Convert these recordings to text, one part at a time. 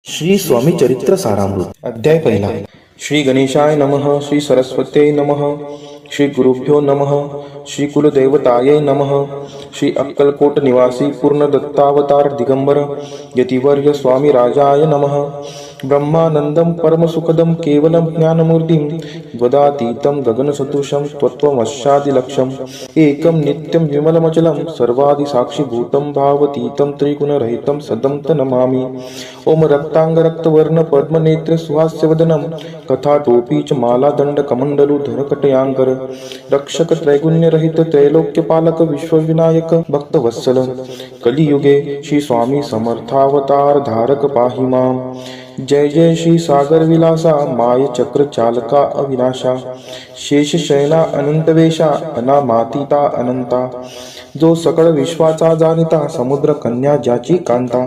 श्री स्वामी चरित्र सारामृत अध्याय पहिला. श्री गणेशाय नमः. श्री सरस्वत्यै नमः. श्री गुरुभ्यो नमः. श्री कुलदेवतायै नमः. श्री अक्कलकोट निवासी पूर्ण दत्तावतार दिगंबर यतिवर्य स्वामी राजाय नमः. ब्रह्मानंदम परमसुखदम केवलम ज्ञानमूर्तिम वदातीतं गगनसदृशं त्वत्वमस्यादिलक्ष्यम् एकं नित्यं विमलमचलं सर्वादिसाक्षिभूतं भावतीतं त्रिगुणरहितं सदं नमामि. ओम रक्तांगरक्तवर्ण पद्मनेत्र सुहास्यवदनं कथाटोपी च मालादण्डकमण्डलुधर कटयांकर रक्षक त्रैगुण्यरहित त्रैलोक्यपालक विश्वविनायक भक्तवत्सल कलियुगे श्री स्वामी समर्थावतार धारक पाहि मां. जय जय श्री सागर विलासा माय चक्र चालका अविनाशा शेष शयना अनंतवेशा अनामातीता अनंता जो सकळ विश्वाचा जाणिता समुद्र कन्या ज्याची कांता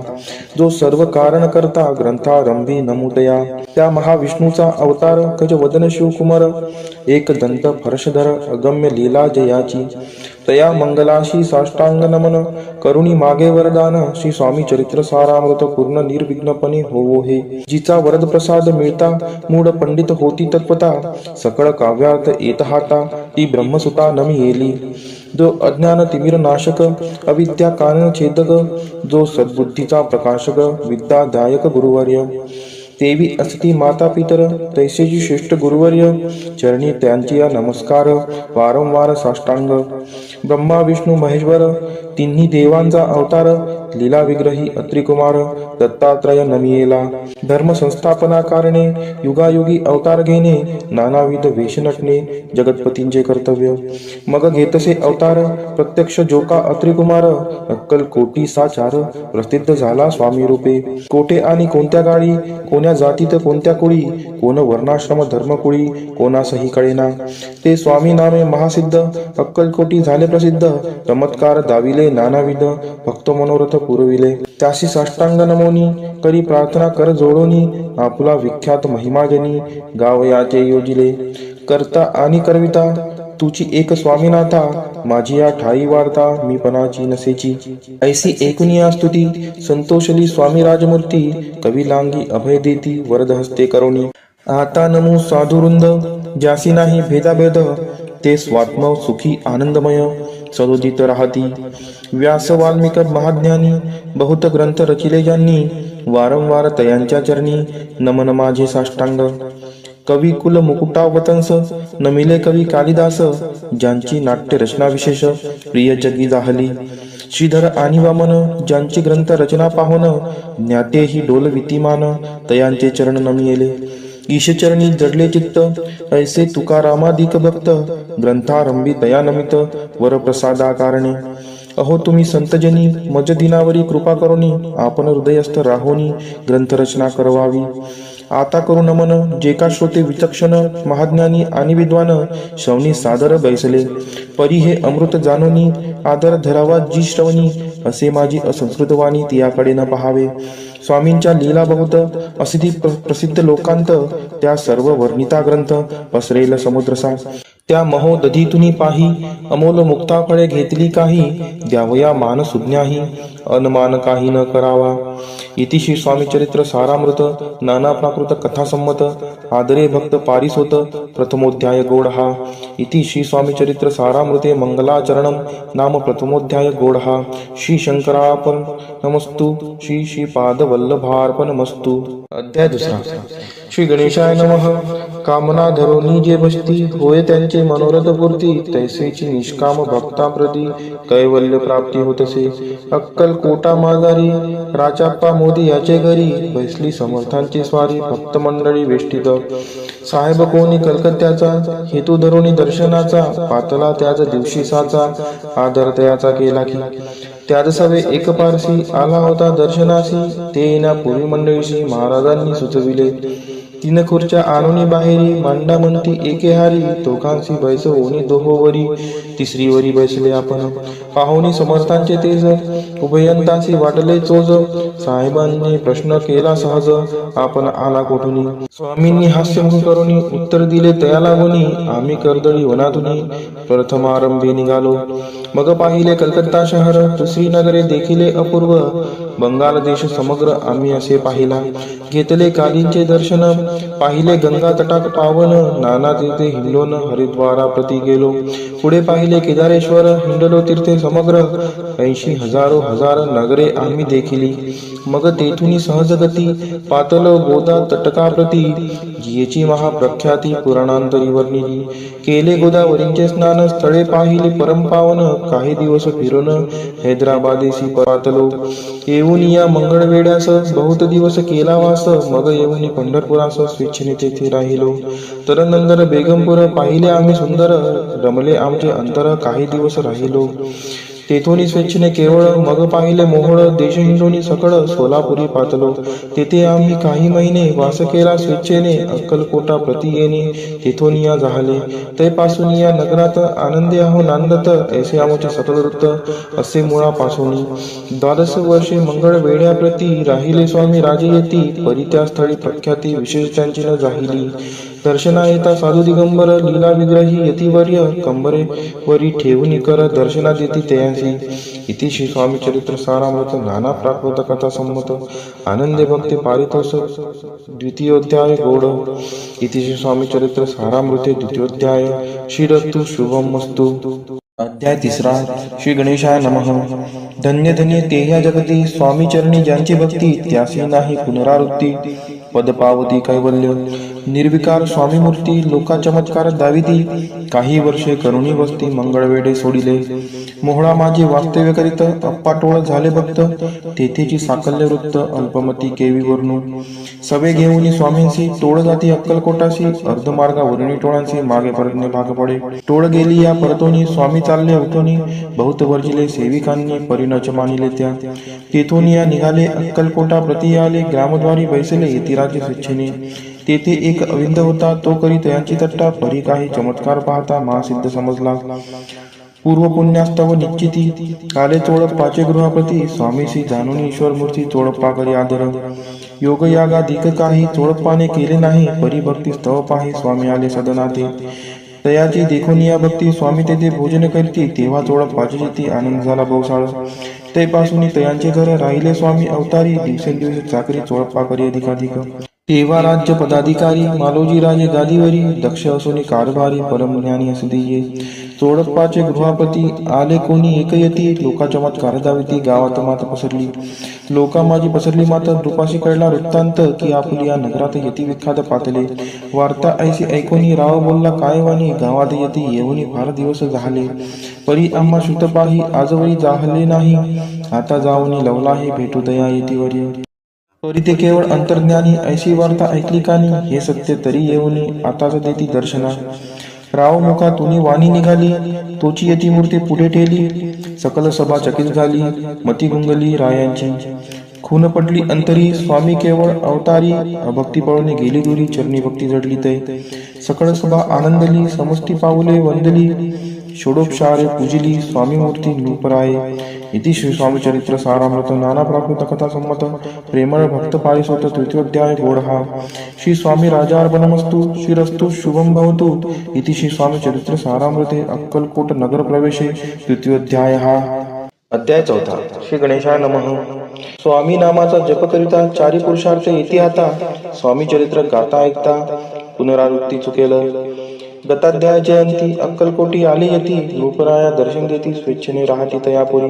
जो सर्व कारण करता ग्रंथारंभी नमुदया त्या महाविष्णूचा अवतार गजवदन शिवकुमार एक दंत फर्शधर अगम्य लीला जयाची तया मंगलाशी साष्टांग नमन करुणी मागे वरदान श्री स्वामी चरित्र सारामृत पूर्ण निर्विघ्नपणे होवो हे. जिचा वरद प्रसाद मिळता मूढ पंडित होती तत्वता सकळ काव्यार्थ येत हाता ती ब्रह्मसुता नमी येली. जो अज्ञान तिमिर नाशक अविद्या कारण छेदक जो सद्बुद्धीचा प्रकाशक विद्यादायक गुरुवर्य देवी असती माता पितर तैसेची श्रेष्ठ गुरुवर्य चरणी त्यांची नमस्कार वारंवार साष्टांग. ब्रह्मा विष्णू महेश्वर तिन्ही देवांचा अवतार लीला विग्रही अत्रिकुमार दत्तात्रय नमियेला. धर्म संस्थापना कारणे युगायुगी अवतार घेणे नानाविध वेश नटणे जगतपतींचे कर्तव्य. मग घेतसे अवतार प्रत्यक्ष जोका अत्रिकुमार अक्कल कोटी साचार प्रसिद्ध झाला स्वामी रूपे. कोठे आणि कोणत्या गाडी कोण्या जातीत कोणत्या कुळी कोण वर्णाश्रम धर्मकुळी कोणासही कळेना ते स्वामी नामे महासिद्ध अक्कलकोटी झाले प्रसिद्ध चमत्कार दाविले नानाविध भक्त मनोरथ पुरविले. त्याशी साष्टांग नमोनी करी प्रार्थना कर जोडोनी आपला विख्यात महिमाजनी गावयाचे योजिले. करता आणि करविता तुची एक स्वामीनाथा माझी या ठाई वार्ता मी पणाची नसेची. ऐसी एकूनिया स्तुती संतोषली स्वामी राजमूर्ती कवी लांगी अभय देती वरद हस्ते करोनी. आता नमो साधुवृंद ज्यासी नाही भेदाभेद ते स्वात्म सुखी आनंदमय सदोदित राहती. व्यास वाल्मिक महाज्ञानी बहुत ग्रंथ रचिले ज्यांनी वारंवार तयांच्या चरणी नमन माझे साष्टांग. कवी कुल मुकुटावतंस नमिले कवी कालिदास ज्यांची नाट्य रचना विशेष प्रिय जगी जाहली. श्रीधर आणि वामन ज्यांची ग्रंथ रचना पाहोन ज्ञातेही डोल वितिमान तयांचे चरण नमियेले. ईशचरणी जडले चित्त ऐसे तुकारामादिक भक्त ग्रंथारंभी तया नमित वरप्रसादा कारणे. अहो तुम्ही संतजनी मज दिनावरी कृपा करोनी आपण हृदयस्थ राहोनी ग्रंथरचना करवावी. आता करू नमन जे का श्रोते विचक्षण महाज्ञानी आणि विद्वान श्रवणी सादर बैसले परी हे अमृत जानोनी आदर धरावा जी श्रवणी असे माझी असंस्कृत वाणी तियाकडे न पहावे. स्वामींच्या लीला बहुत असिधी प्रसिद्ध लोकांत त्या सर्व वर्णिता ग्रंथ पसरेल समुद्रसा. त्या महोदधीतुनी पाही अमोल मुक्ता फळे घेतली काही द्यावया मान सुज्ञाही अनमान काही न करावा. इति श्री स्वामी चरित्र सारामृत नाना प्राकृत कथा संमत आदरे भक्त पारिसोत प्रथमोध्याय गोडहा. इति श्री स्वामी चरित्र सारामृते मंगलाचरणम नाम प्रथमोध्याय गोडहा. श्री शंकरार्पण नमस्तु श्री श्रीपाद वल्लभार्पणमस्तु. अध्याय दुसरा. श्री गणेशाय नमः. कामना धरोनी जे बसती होय त्यांचे मनोरथ पूर्ती तैसेची निष्काम भक्ताप्रती कैवल्य प्राप्ती होतसे. अक्कल कोटा माघारी राजाप्पा मोदी याचे घरी बैसली समर्थांची स्वारी भक्त मंडळी वेष्टित. साहेब कोणी कलकत्त्याचा हेतू धरोनी दर्शनाचा पातला त्याच दिवशी साचा आदर तयाचा केला की. त्याच सवे एक पारसी आला होता दर्शनासी ते येण्या पूर्वी मंडळीशी महाराजांनी सुचविले. तीन खुर्च्या आणूनी बाहेरी मांडा म्हणती एके हारी दोघांशी बैसवोनी दोहोवरी तिसरीवरी बैसले आपण. पाहुणी समर्थांचे तेज उभयंतासी वाटले चोज साहेबांनी प्रश्न केला सहज आपण आला कोठुनी. स्वामींनी हास्यमुख करुनी उत्तर दिले तया लागोनी आम्ही कर्दळी वनातुनी प्रथमारंभी निघालो. मग पाहिले कलकत्ता शहर दुसरी नगरे देखिले अपूर्व बंगाल देश समग्र आम्ही असे पाहिला. घेतले कालींचे दर्शन, पाहिले गंगा तटाक पावन, नाना तीर्थे हिंडोन हरिद्वारा प्रति गेलो. पुढे पाहिले केदारेश्वर, हिंडलो तीर्थे समग्र, 80 हजारो हजार नगरे आम्ही देखिली. मग तेथून सहजगती पातल गोदा तटकाप्रती, जियेची महाप्रख्याती पुराणांतरी वर्णिली. केले गोदावरींचे स्नान, स्थळे पाहिले परमपावन, काही दिवस फिरून हैदराबादेसी पातलो. येऊन या मंगळवेड्यास बहुत दिवस केला वास, मग येऊन पंढरपुरास स्वेच्छेने तेथे राहिलो. तरनंतर बेगमपूर पाहिले आम्ही सुंदर, रमले आमचे अंतर काही दिवस राहिलो. तेथून स्वेच्छेने केवळ, मग पाहिले मोहोळ, देश हिंडोनी सकळ, सोलापुरी पातलो. तेथे आम्ही काही महिने वास केला स्वेच्छेने, अक्कलकोटा प्रति येणे तेथून या झाले. तैपासून या नगरात आनंदे आहो नांदत, ऐसे आमचे सकळ वृत्त असे मुळापासून. 12 वर्षे मंगळ वेड्याप्रती, राहिले स्वामी राजे येती, परी त्या स्थळी प्रख्याती विशेष त्यांची न जाहिली. दर्शना येता साधू दिगंबर, लीला विग्रही यतिवर्य, कंबरे वरी ठेवून कर दर्शना देती तयांसी. इति श्री स्वामी चरित्र सारामृत नाना प्राकृत कथा संमत आनंदे भक्ती पारितोषक द्वितीयोध्याय गौड. इति श्री स्वामी चरित्र सारामृते द्वितीयोध्याय. श्रीरस्तु शुभम मस्तु. अध्याय 3. श्री गणेशाय नमः. धन्य धन्य ते ह्या जगती, स्वामी चरणी ज्यांची भक्ती, त्यासी नाही पुनरावृत्ती. पद पावती कैवल्य. निर्विकार स्वामी मूर्ती, लोका चमत्कार दाविती. काही वर्षे करुणी वस्ती, मंगळवेढे सोडिले. मोहळा माझे वास्तव्य करीत, अप्पाटोळ झाले भक्त. तेथेची साकल्य वृत्त, अल्पमती केवी वर्णू. सवे घेऊन स्वामींशी, टोळ जाती अक्कलकोटाशी. अर्धमार्गा वरुणी टोळांशी, मागे परतणे भाग पडे. टोळ गेली या परतोनी, स्वामी चालले उठोनी. बहुत वर्जिले सेविकांनी, परिणच मानिले त्या. तेथून या निघाले अक्कलकोटा प्रति आले. ग्रामद्वारी बैसले यतिराजे स्वेच्छेने. तेथे एक अविंद होता, तो करी तयांची तट्टा. परी काही चमत्कार पाहता महासिद्ध समजला. पूर्व पुण्यास्तव निश्चिती, आले चोळप्पाचे गृहाप्रती. स्वामीशी जाणून ईश्वर मूर्ती, चोळप्पा करी आदर. योग यागाधिक काही चोळप्पाने केले नाही. परी भक्ती स्तव पाही, स्वामी आले सदनाते. तयाची देखून या भक्ती, स्वामी तेथे भोजन करती. तेव्हा चोळप्पाची जिती, आनंद झाला बहुसाळ. तैपासून तयांचे घर, राहिले स्वामी अवतारी. दिवसेंदिवस चाकरी चोळप्पा करी अधिकाधिक. तेव्हा राज्य पदाधिकारी, मालोजी राजे गादीवरी. दक्ष असोनी कारभारी, परमज्ञानी असदिये. चोळप्पाचे गृहापती, आले कोणी एक यती. लोका चमत्कार दाविती, गावात मात पसरली. लोका माझी पसरली मात, रूपाशी कळला वृत्तांत, की आपुली या नगरात यती विख्यात पातले. वार्ता ऐशी ऐकोनी, राव बोलला काय वाणी. गावात यती येऊनी फार दिवस झाले. परी आम्हा श्रुत पाही, आजवरी जाहले नाही. आता जाऊनी लवला हे भेटू दया येतीवरी. परी ते केवळ अंतर्ज्ञानी, ऐशी वार्ता ऐकली कानी. हे सत्य तरी येऊनी, आताच देती दर्शना. राव मुखा तुनी वाणी निघाली, तोची यती मूर्ती पुढे ठेली. सकल सभा चकित झाली, मती गुंगली रायांची. खून पडली अंतरी, स्वामी केवळ अवतारी. अभक्ती पळून गेली दुरी, चरणी भक्ती जडली तै. सकळ सभा आनंदली, समष्टी पाऊले वंदली. षोडोपचारे पूजिली, स्वामी मूर्ती नूपराये. इति श्री स्वामी चरित्र सारामृत नाना प्राकृत कथा संमत प्रेमळ भक्त पारिसोत तृतीयोध्याय गोडहा. श्री स्वामी राजार्पणमस्तु. श्रीरस्तु शुभम भवतु. इति श्री स्वामी चरित्र सारामृते अक्कलकोट नगर प्रवेशे द्वितीयोध्याय. अध्याय 4. श्री गणेशाय नमः. स्वामी नामाचा जप करिता, चारी पुरुषार्थ येती आता. स्वामी चरित्र गाता ऐकता, पुनरावृत्ती चुकेल. दत्ताध्यायाचे अंती, अक्कलकोटी आले यती. रूपराया दर्शन देती, स्वेच्छेने राहती तयापुरी.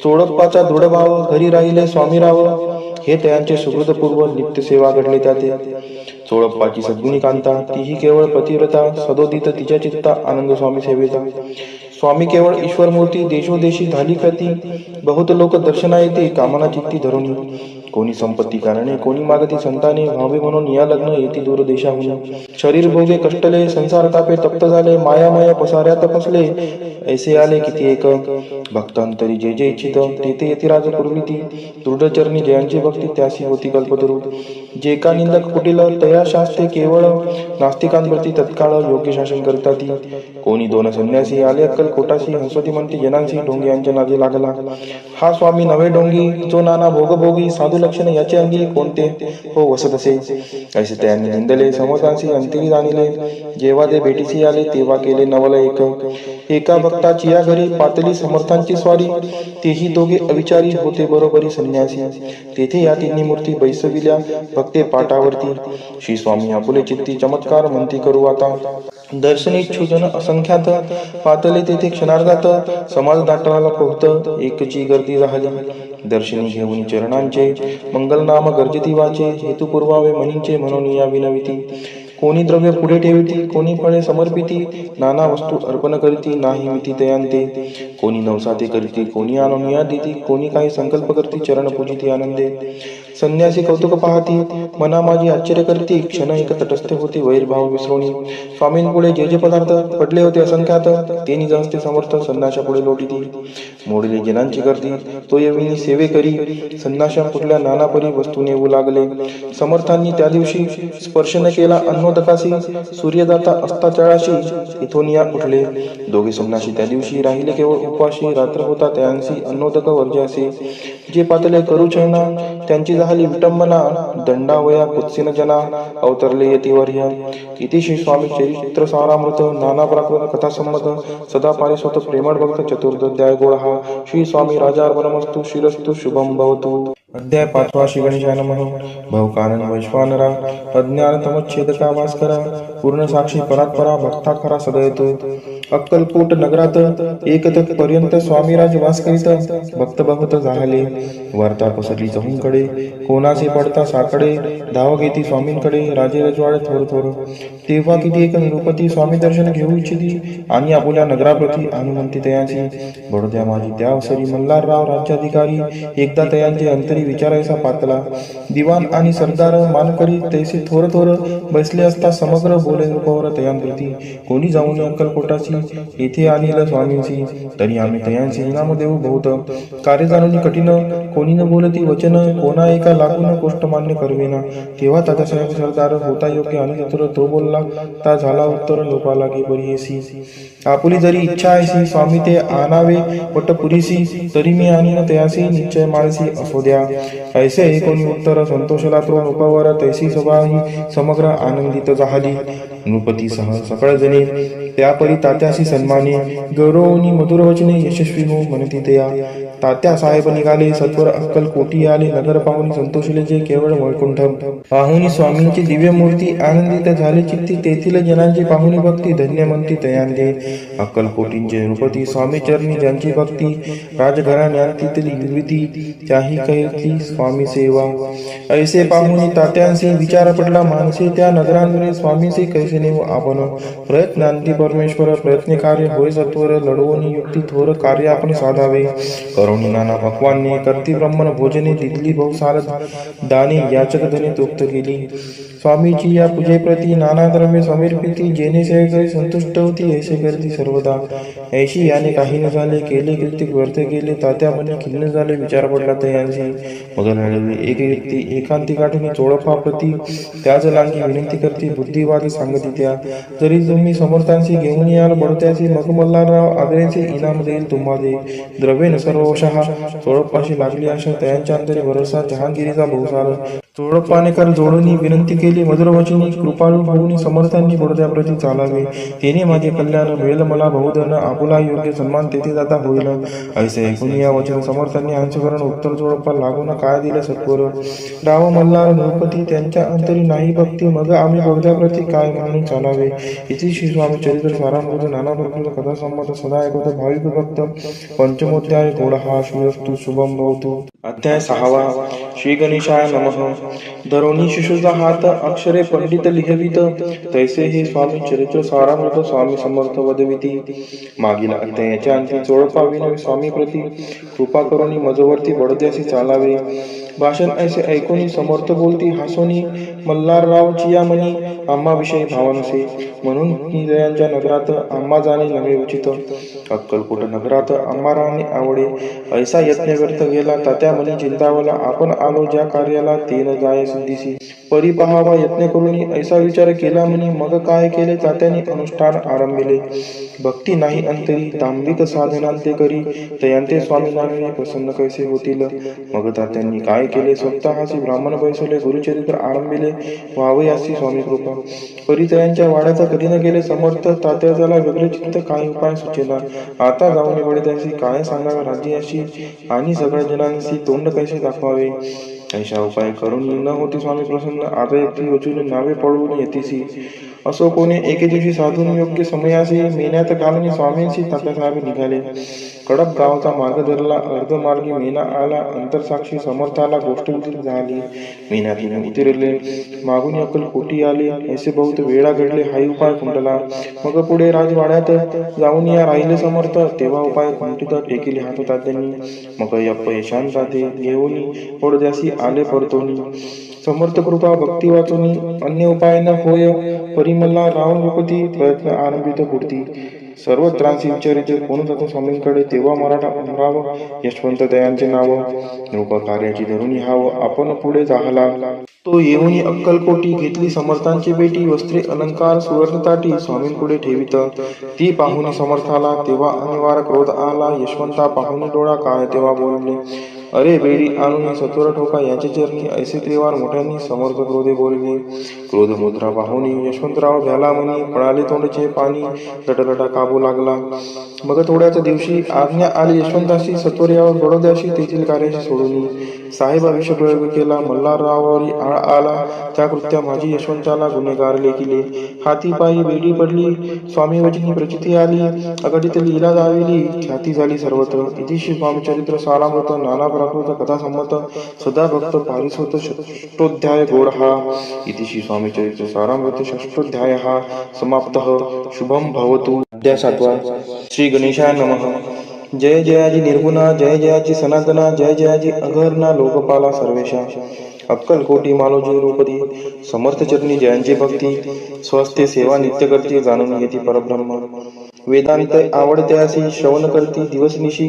चोळप्पाचा दृढभाव, घरी राहिले स्वामीराव. हे तयांचे सुहृदपूर्व, नित्य सेवा घडले त्याते. चोळप्पाची सद्गुणी कांता, तीही केवळ पतिव्रता. सदोदित तिच्या चित्ता, आनंद स्वामी सेवेचा. स्वामी केवळ ईश्वर मूर्ती, देशोदेशी झाली ख्याती. बहुत लोक दर्शना येते, कामना चित्ती धरुणी. कोणी संपत्ती कारणे, कोणी मागती संताने. व्हावे म्हणून या लग्न येती दूर देशाहून. शरीर भोगे कष्टले, संसार तापे तप्त झाले. मायामय पसाऱ्यात फसले, ऐसे आले किती एक. भक्तांतरी जे जे इच्छित, तेथे येती राज पुरविती. दृढचरणी जयांची भक्ती, त्यासी होती कल्पतरू. जे का निंदक कुटील, तया शास्त्रे केवळ. नास्तिकांप्रती तत्काळ योग्य शासन करतात. कोणी दोन संन्यासी, आले अक्कलकोटाशी. हंसोती म्हणते जनांशी, ढोंगी यांच्या नादी लागला. हा स्वामी नवे ढोंगी, जो नाना भोगभोगी. साधू लक्षण याचे अंगी कोणते हो वसत असे. ऐसे त्यांनी निंदले समर्थांशी अंतिरी जाणिले. जेव्हा ते भेटीसी आले तेव्हा केले नवल एक. एका भक्ताची या घरी पातली समर्थांची स्वारी. तेही दोघे अविचारी होते बरोबरी संन्यासी. तेथे या तिन्ही मूर्ती बैसविल्या भक्ते पाटावरती. श्री स्वामी आपुले चित्ती चमत्कार म्हणती करू आता. दर्शनीच्छू जन असंख्यात पातले तेथे क्षणार्धात. समाज दाटवाला पोहत एकची गर्दी झाली. दर्शनी घेऊन चरणांचे मंगलनाम गर्जती वाचे. हेतू पुरवावे मनींचे म्हणून या विनविती. कोणी द्रव्य पुढे ठेविती कोणी फळे समर्पिती. नाना वस्तू अर्पण करीती नाही मिती तयांते. कोणी नवसाते करीती कोणी आणून देती. कोणी काही संकल्प करती चरण पूजिती आनंदे. संन्यासी कौतुक पाहती मना माझी आश्चर्य करती. क्षण एक तटस्थ होती वैरभाव विसरुणी. स्वामींपुढे जे जे पदार्थ पडले होते असंख्यात तेनी जास्ते समर्थ संन्याशा पुढे लोटीती. मोडली जनांची गर्दी तो येविनी सेवे करी. संन्याशा कुठल्या नाना परी वस्तू नेऊ लागले. समर्थांनी त्या दिवशी स्पर्श न केला अन्नोदकासी. सूर्यदाता असता तळाशी इथून या उठले. दोघे संन्यासी त्या दिवशी राहिले केवळ उपाशी. रात्र होता त्यांसी अन्नोदक वर्जासी. जे पातले करू चरणा त्यांची झाली विटंबना. दंडावया कुत्सिन जना अवतरले यतिवर्य. इति श्री स्वामी चरित्र सारामृत नाना प्राकृत कथा संमत सदा पारिस्वत प्रेमळ भक्त चतुर्दध्याय गोळहा. श्री स्वामी राजार्पणमस्तु श्रीरस्तु शुभम भवतु. अध्याय 5 श्री गणेशाय नमः. भवकानन वैश्वानरा अज्ञान तमच्छेदका भास्करा. पूर्ण साक्षी परात्परा भक्ता खरा सदयतो. अक्कलकोट नगरात एक पर्यंत स्वामीराज वास करीत. भक्त बहुत झाले वार्ता पसरली चहूंकडे. कोणाचे पडता साकडे धाव घेती स्वामींकडे. राजे रजवाडे थोर थोर. तेव्हा किती एक निरुपती स्वामी दर्शन घेऊ इच्छिती. आणि आपुल्या नगराप्रती अनुमंती तयांची. बडोद्या माझी त्या अवसरी मल्हारराव राज्याधिकारी. एकदा तयांचे अंतरी विचारायचा पातला. दिवाण आणि सरदार मानकरी तैसे थोर थोर बसले असता समग्र बोले रूपावर तयांप्रती. कोणी जाऊन अक्कलकोटाची येथे आणील स्वामींची. तरी आम्ही तयांचे इनाम देऊ बहुत. कार्य जाणून कठीण कोणी न बोलती वचन. कोणा एका लागून गोष्ट मान्य करवेना. तेव्हा तात्यासाहेब सरदार होता योग्य आणि चतुर तो बोलला. ता झाला उत्तर लोपा लागे बरीयसी. आपुली जरी इच्छा ऐसी स्वामी ते आणावे वटपुरीसी. तरी मी आणीन तयासी निश्चय माळसी असो द्या. ऐसे कोणी उत्तर संतोषला तो नृपावर. तैसी सभा ही समग्र आनंदित झाली. नृपतीसह सकळ जणे त्यापरी तात्याशी सन्माने. गौरवनी मधुर वचने यशस्वी हो म्हणती तया. तात्या साहेब निघाले सत्वर अक्कलकोटी आले. नगर पाहुणी संतोषले जे केवळ वैकुंठ. पाहुणी स्वामींची दिव्य मूर्ती आनंदित झाले चित्ती. तेथील जनांची पाहुणी भक्ती धन्य म्हणती तयांदे. अक्कलकोटींचे नृपती स्वामी चरणी ज्यांची भक्ती. राजघराण्यांतीतली निर्मिती त्याही कहती स्वामी सेवा. ऐसे पाहुणी तात्यांशी विचार पडला मानसे. त्या नगरांवरील स्वामींशी कैसे नेऊ आपण. प्रयत्नांती परमेश्वर प्रयत्न कार्य होय सत्वर. लढवून युक्ती थोर कार्य आपण साधावे. करुणी नाना भगवानने करती ब्रह्मण भोजने. दिली बहुसार दाने याचक धने तोक्त केली. स्वामीची या पूजेप्रती नाना द्रव्य समर्पिती. जेणे सेवेकरी संतुष्ट होती ऐसे करती सर्वदा. ऐशी याने काही न झाले केले कृतिक व्यर्थ केले. तात्या मने खिन्न झाले विचार पडला तयांशी. मग एक व्यक्ती एकांती गाठून चोळपा प्रती. त्याच लांगी विनंती करती बुद्धिवादी सांगती त्या. जरी तुम्ही समर्थांशी घेऊन याल बडत्याची. मग मल्हारराव आग्र्याचे इनाम देईल तुम्हाला. द्रव्येन सर्वशः चोळपाशी लागली आशा. तयांच्या अंतरी भरोसा जहांगिरीचा बहुसार. चोळपानेकर जोडून विनंती केली मधुरवचनी. कृपाळू होऊन समर्थांनी बडोद्याप्रती चालावे. तेने माझे कल्याण मिळेल मला बहुधन. आपुला योग्य सन्मान तेथे जाता होईल. ऐसे ऐकून या वचन समर्थांनी अंशकरण उत्तर जोडपा लागून काय दिले सत्वर. राव मल्हार नृपती त्यांच्या अंतरी नाही भक्ती. मग आम्ही बडोद्याप्रती काय म्हणून चालावे. इति श्री स्वामी चरित्र सारामृत नाना प्रकृत कथा संमत सदा ऐकत भाविक भक्त. पंचमोध्याय गोळहा. श्रीरस्तु शुभम भवतु. अध्याय 6 श्री गणेशाय नमः. धरोणी शिशुचा हात अक्षरे पंडित लिहवित. तैसे हे स्वामी चरित्र सारामृत स्वामी समर्थ वदविती. मागील अध्यायाच्या अंती चोळपा विनवी स्वामी प्रती. कृपा करुणी मजवर्ती बडोद्यासी चालावे. भाषण ऐसे ऐकून समर्थ बोलती हसोनी. मल्हाररावची या मनी आम्हा विषयी भाव नसे. म्हणून दयांच्या नगरात आम्हा जाणे नव्हे उचित. अक्कलकोट नगरात आम्हा राहणे आवडे. ऐसा यत्न व्यर्थ गेला तात्या मनी चिंतावला. आपण आलो ज्या कार्याला ते न जाय सिद्धीसी. परी पहावा यत्न करून ऐसा विचार केला म्हणे. मग काय केले तात्याने अनुष्ठान आरंभिले. भक्ती नाही अंतरी तांबिक साधनांते करी तयांते स्वामी नामे प्रसन्न कैसे होतील. मग तात्यांनी काय केले, स्वतःची ब्राह्मण बैसवले, गुरुचरित्र आरंभिले. व्हावयासी स्वामी कृपा. परिचयांच्या वाड्याचा कधी न गेले समर्थ. तात्याला वेगळे चित्त काही उपाय सुचेना. आता जाऊन वडिलांशी काय सांगावे राज्याशी आणि सगळ्या जणांशी तोंड कैसे दाखवावे. ऐशा उपाय करून न होती स्वामी प्रसन्न. आता एकटी वचून नावे पळवून येतीसी. असो कोणी एके दिवशी साधून योग्य समयासी मेन्यात घालून स्वामींशी तात्यासाहेब निघाले. कडप गावचा मार्ग धरला. अर्धमार्गी मेना आला. अंतरसाक्षी समर्थाला गोष्ट झाली. मेन्यातून उतरले. मागून अक्कलकोटी आले. ऐसे बहुत वेळा घडले हाही उपाय खुंटला. मग पुढे राजवाड्यात जाऊन या राहिले समर्थ. तेव्हा उपाय खुंटीत टेकिले हात तात्यांनी. मग अपयशान जाते घेऊन पडद्यासी आले परतोनी. समर्थ कृपा भक्ती वाचून अन्य उपाय न होय. परिमला रावण भूपती प्रयत्न आरंभित पुढती. सर्व त्रासी विचारित कोण जातो स्वामींकडे. तेव्हा मराठा अमराव यशवंत दयांचे नाव. रूप कार्याची धरून हाव आपण पुढे जाहला. तो येऊन अक्कलकोटी घेतली समर्थांची बेटी. वस्त्रे अलंकार सुवर्ण ताटी स्वामींपुढे ठेवित. ती पाहून समर्थाला तेव्हा अनिवार्य क्रोध आला. यशवंता पाहून डोळा काय तेव्हा बोलले. अरे बेडी आणून सत्वर ठोका याचे चरणी. ऐसे त्रिवार मोठ्यांनी समर्थ क्रोधे बोलले. क्रोध मुद्रा पाहून यशवंतराव भ्याला म्हणी. पळाले तोंडचे पाणी लटलटा काबू लागला. मग थोड्याच दिवशी आज्ञा आली यशवंताशी. सत्वर यावर बडोद्याशी तेथील कार्याशी सोडून. साहेबा विषप्रयोग केला. मल्हाररावावरी आळ आला. त्या कृत्या माझी यशवंताला गुन्हेगार लेखिले. हाती पायी बेडी पडली. स्वामी वचनी प्रचिती आली. अघटित लीला जाविली. ख्याती झाली सर्वत्र. इतिश्री स्वामीचरित्र सारामृत नाना प्राकृत कथा संमत सदा भक्त पारिसोत षष्ठोध्याय गोड हा. इतिश्री स्वामीचरित्र सारामृत षष्ठोध्याय हा समाप्तः. शुभम भवतु. अध्याय 7. श्री गणेशाय नमः. जय जयाजी निर्गुणा. जय जयाजी सनातना. जय जयाजी अघर्णा लोकपाला सर्वेशा. अक्कलकोटी मालोजी रूपदी. समर्थ चरणी जयांची भक्ती. स्वस्ते सेवा नित्य करती जाणून येती परब्रह्म. वेदांत आवडत्यासी श्रवण करती दिवसनिशी.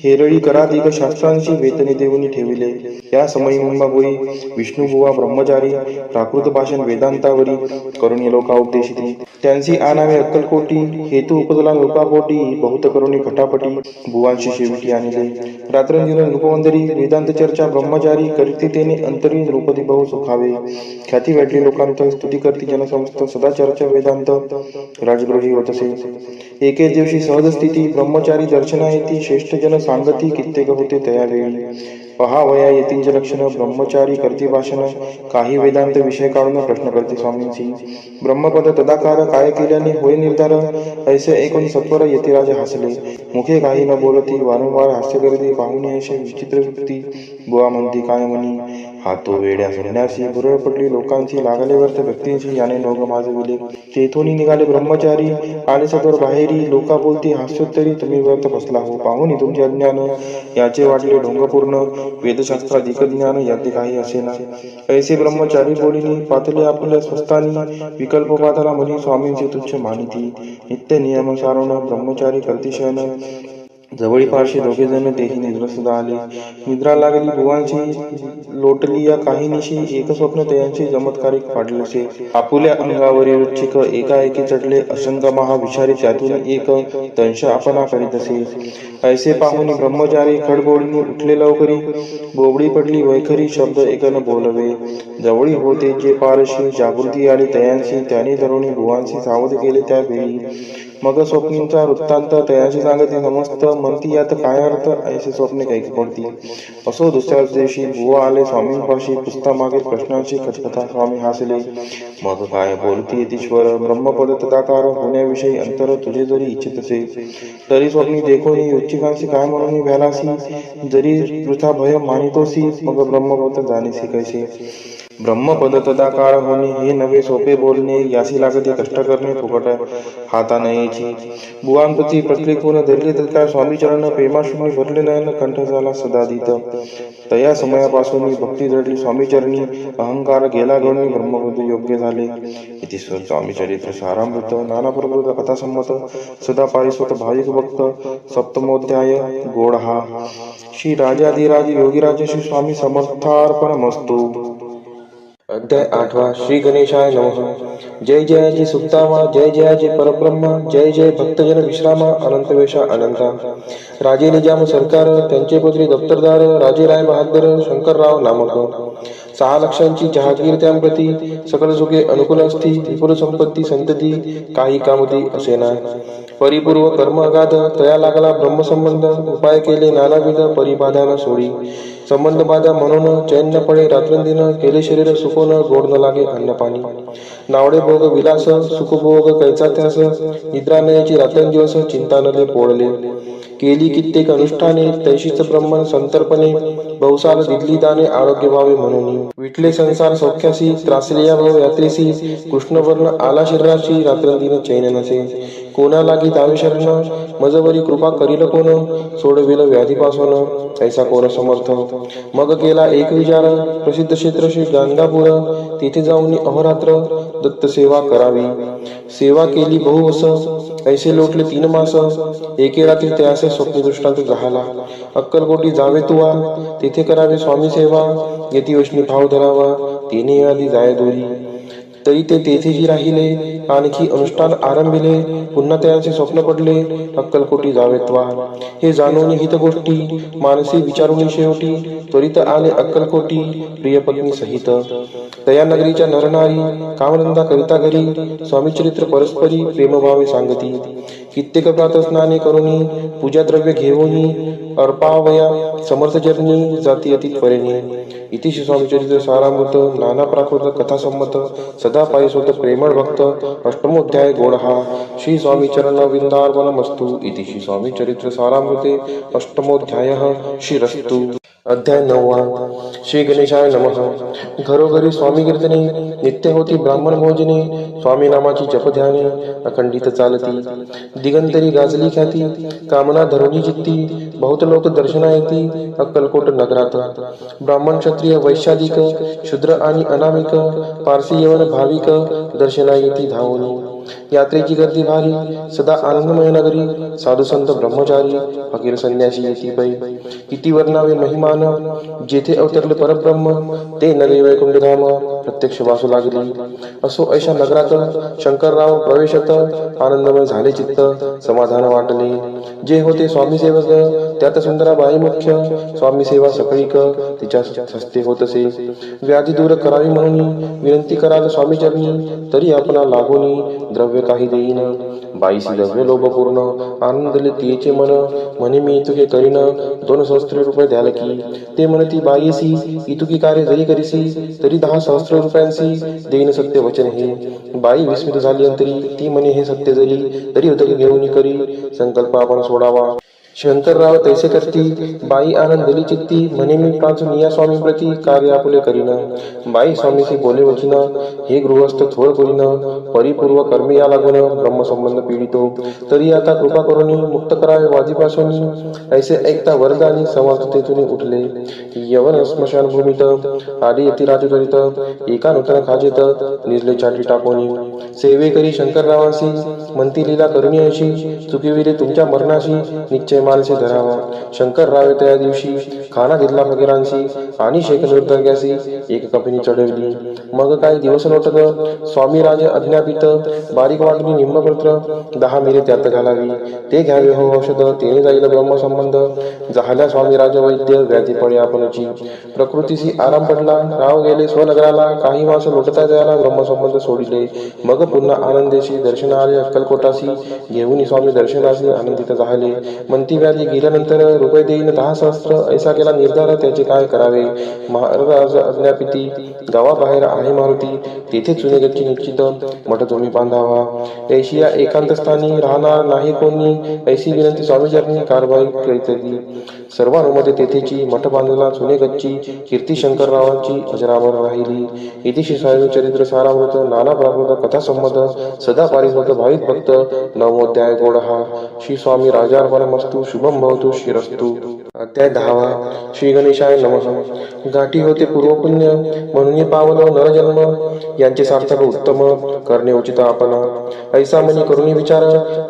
हेरळी कराधिक शास्त्रांशी वेतने देऊनी ठेविले. या समयी मुंबाबोई विष्णुबुवा ब्रह्मचारी प्राकृत भाषण वेदांतावरी करुणी लोका उपदेशिती. त्यांची आणावे अक्कलकोटी. हेतू उपजला नृपापोटी. बहुत करुणी फटाफटी बुवांशी शेविटी आणले. रात्रंदिन नृपवंदरी वेदांत चर्चा ब्रह्मचारी करीती तेने अंतरी नृपदी बहु सुखावे. ख्याती वाटली लोकांत स्तुती करती जनसमस्त. सदा चर्चा वेदांत राजगृही होतसे. एके दिवशी सहज स्थिती ब्रह्मचारी दर्शना येती. श्रेष्ठ जन सांगती कित्येक होते तया वेळी. पहावया येतींचे लक्षण. ब्रह्मचारी करती भाषण. काही वेदांत विषय काढून प्रश्न करते स्वामींची. ब्रह्मपद तदाकार काय केल्याने होय निर्धार. ऐसे ऐकून सत्वर यतिराज हसले. मुखे काही न बोलती वारंवार हास्य करते. पाहुणे ऐसे विचित्र वृत्ती. बुवा म्हणती काय म्हणी. हातो वेड्या संन्यासी बुरळ पडली लोकांची. लागले व्यर्थ व्यक्तींशी याने नोग माजविले. तेथून निघाले ब्रह्मचारी आले सत्वर बाहेरी. लोका बोलती हास्योत्तरी तुम्ही व्यर्थ बसला हो. पाहुणी तुमचे अज्ञान याचे वाटले ढोंगपूर्ण. वेदशास्त्राधिक ज्ञान याते काही असेना. ऐसे ब्रह्मचारी बोलिनी पातले आपल्या स्वस्तानी. विकल्प पातला म्हणी स्वामींचे तुच्छ मानिती. नित्य नियम सारण ब्रह्मचारी करती शयन. जवळी पारशी दोघे जण तेही निद्रसुद्धा आले. निद्रा लागली बुवांची लोटली या काही निशी. एक स्वप्न त्यांचे चमत्कारिक पाडलेसे. आपुल्या अंगावरील चिक एकाएकी चढले. असंख्य महाविषारी त्यातून एक दंश आपणा करीत असे. ऐसे पाहून ब्रह्मचारी खडबोडीने उठले लवकरी. बोबडी पडली वैखरी शब्द एकन बोलवे. जवळी होते जे पारशी जागृती आली तयांशी. त्याने तरुणी बुवांशी सावध केले त्या वेळी. मग स्वप्नींचा वृत्तांत तयाशी सांगते समस्त. म्हणती यात काय अर्थ. ऐसे स्वप्ने काही पडती. असो दुसऱ्याच दिवशी बुवा आले स्वामींपाशी. पुस्ता मागील प्रश्नांची खटकथा स्वामी हसले. मग काय बोलती यतीश्वर. ब्रह्मपद तदाकार होण्याविषयी अंतर तुझे जरी इच्छित असे तरी स्वप्नी देखोनी इच्छिकांशी काय म्हणून भ्यालासी. जरी वृथा भय मानितोसी मग ब्रह्मपद जाणीसी कैसे. ब्रह्मपद तदाकार होणे हे नवे सोपे बोलणे. यासी लागते कष्ट करणे फुकट हाता नयेची. बुवांप्रती प्रत्येकून धरले तत्काळ स्वामी चरण. प्रेमाशून्य भरले नयन कंठ झाला सदादित. तया समयापासून भक्ती जडली स्वामी चरणी. अहंकार गेला गळून ब्रह्मपद योग्य झाले. इति स्वामी चरित्र सारामृत नाना प्रकृत कथा संमत सदा पारिसोत भाविक भक्त. सप्तमोध्याय गोड हा. श्री राजाधिराज योगीराज श्री स्वामी समर्थार्पणमस्तु. अध्याय 8 श्री गणेशाय नमः. जय जयाची सुक्तामा, जय जयाची परब्रह्म, जय जय भक्तजन विश्रामा, अनंत वेशा अनंता. राजे निजाम सरकार, त्यांचे पुत्री दप्तरदार, राजे राय बहादर शंकरराव नामक. 6 लक्षांची जहागीर त्यांप्रती, सकल सुखे अनुकूल असती, विपुल संपत्ती संतती, काही कामती असेना. परिपूर्व कर्म अगाध, तया लागला ब्रह्मसंबंध, उपाय केले नानाविध, परिबाधान सोडी. संबंध बाधा म्हणून चैन न पडे रात्रंदिन, केले शरीर सुकोन, गोड न लागे अन्न पाणी. नावडे भोग विलास, सुखभोग कैचा त्यास, निद्रा नयाची रात्रंदिवस, चिंता नले पोळले. केली कित्येक अनुष्ठाने, तैशीच ब्रह्मन संतर्पणे, बहुसाल दिदली दाने, आरोग्य व्हावे म्हणून. विटले संसार सौख्यासी, त्रासले या भव यात्रेसी, कृष्णवर्ण आला शरीराची, रात्रंदिन चैन नसे. कोणा लागी दावे शरण, मजवरी कृपा करील कोण, सोडविल व्याधीपासून, ऐसा कोण समर्थ. मग केला एक विचार, प्रसिद्ध क्षेत्र श्री गाणगापूर, तेथे जाऊन अहोरात्र दत्त सेवा करावी. सेवा केली बहुवस, ऐसे लोटले 3 मास, एके रात्री त्यास स्वप्न दृष्टांत झाला. अक्कलकोटी जावे तुवा, तेथे करावे स्वामी सेवा, येती वैष्णी भाव धरावा, तिने आधी जाय दोरी. तरी ते तेथेची राहिले, आणखी अनुष्ठान आरंभिले, पुन्हा त्याचे स्वप्न पडले, अक्कलकोटी जावेत्वा. हे जाणून हित गोष्टी, मानसी विचारून शेवटी, त्वरित आले अक्कलकोटी, प्रिय पत्नी सहित. तया नगरीच्या नरनारी, कामधंदा करिता घरी, स्वामी चरित्र परस्परी, प्रेमभावे सांगती. कित्येक प्रातस्नाने करुणी, पूजा द्रव्य घेऊनी, अर्पावया समर्थ चरणी, जाती अतीत परेणी. इति श्री स्वामी चरित्र सारामृत, नाना प्राकृत कथा संमत, सदा पायसोत प्रेमळ भक्त, अष्टमोध्याय गोडहा. श्री स्वामी चरण विंदार्पणमस्तु. इति श्री स्वामी चरित्र सारामृते अष्टमोध्यायः श्रीरस्तु. अध्याय 9 श्री गणेशाय नमः. घरोघरी स्वामी कीर्तने, नित्य होती ब्राह्मण भोजने, स्वामी नामाची जपध्याने, अखंडित चालती. दिगंतरी गाजली ख्याती, कामना धरुणी चित्ती, बहुत लोक दर्शना येती, अक्कलकोट नगरात. ब्राह्मण क्षत्रिय वैश्याधिक, शूद्र आणि अनामिक, पारसी यवन भाविक, दर्शना येती धावून. यात्रेची गर्दी भारी, सदा आनंदमय नगरी, साधू संत ब्रह्मचारी, फकीर संन्यासी येती पै. किती वर्णावे महिमान, जेथे अवतरले परब्रह्म, ते नगरी वैकुंठ धाम, प्रत्यक्ष वासू लागली. असो ऐशा नगरात शंकरराव प्रवेशत, आनंदमय झाले चित्त, समाधान वाटले. जे होते स्वामी सेवक, त्यात सुंदराबाई मुख्य, स्वामी सेवा सकळीक, तिच्या हस्ते होतसे. व्याधी दूर करावी म्हणून, विनंती कराल स्वामी चरणी, तरी आपणा लागोनी, द्रव्य काही देईन. बाईसी द्रव्य लोभपूर्ण, आनंदले तिचे मन, म्हणे मी इतुके करीन, 2 सहस्त्र रुपये द्याल की. ते म्हणती बाईसी, इतुकी कार्य जरी करीसी, तरी 10 सहस्त्र रुपयांसी देईन सत्य वचन हे. बाई विस्मित झाली अंतरी, ती म्हणे हे सत्य जरी, तरी उदक घेऊन करी, संकल्प आपण सोडावा. शंकरराव तैसे करती, बाई आनंदली चित्ती, म्हणे मी प्राचुनिया स्वामी प्रती, कार्य आपुले करीन. बाई स्वामीशी बोले वचन, हे गृहस्थ थोर करीन, परिपूर्व कर्मी या लागून, ब्रह्मसंबंध पीडितो, तरी आता कृपा करून मुक्त करावे वाजीपासून. ऐसे ऐकता वरदानी समर्थतेतून उठले. यवन स्मशान भूमीत, आली यती राजत्वरित, एका नूतन खाजेत, निजले छाटी टाकोनी. सेवे करी शंकररावासी, म्हणती लीला करुणी अशी, चुकिविले तुमच्या मरणाशी, निश्चय मानसे धरावा. शंकररावे त्या दिवशी, खाना घेतला फकीरांशी, आणि शेक निर्दर्ग्यासी, एक कपिनी चढवली. मग काही दिवस लोटत, स्वामी राज अज्ञापित, बारीक वाटणी निम्मपत्र, 10 मिरे त्यात घालावी. ते घ्यावे हो औषध, तेने जाईल ब्रह्मसंबंध. झाल्या स्वामी राज वैद्य, व्याधी पडे आपणची. प्रकृतीशी आराम पडला, राव गेले स्वनगराला, काही मास लोटता जायला, ब्रह्मसंबंध सोडिले. मग पुन्हा आनंदेशी दर्शन आले अक्कलकोटासी, घेऊन स्वामी दर्शनासी आनंदित झाले. म्हणती व्याधी गेल्यानंतर रुपये देईन 10 सहस्त्र, ऐसा केला निर्धार, त्याचे काय करावे. महाराज अज्ञापिती, गावाबाहेर आहे मारुती, तेथे चुने गच्ची निश्चित, मठ तुम्ही बांधावा. ऐशिया एकांत स्थानी, राहणार नाही कोणी, ऐशी विनंती स्वामीचरणी, कारवाई करीतली. सर्वानुमते तेथेची, मठ बांधला चुने गच्ची, कीर्ती शंकररावांची अजरामर राहिली. इति श्री स्वामी चरित्र सारामृत, नाना प्राकृत कथा संमत, सदा पारिसोत भाविक भक्त, 9मोध्याय गोडहा. श्री स्वामी राजार्पणमस्तु. शुभम भवतु. श्रीरस्तु. अध्याय 10 श्री गणेशाय नमः. गाठी होते पूर्वपुण्य म्हणून पावन नरजन्म यांचे सार्थक उत्तम करणे उचित आपण. ऐसा मनी करुणी विचार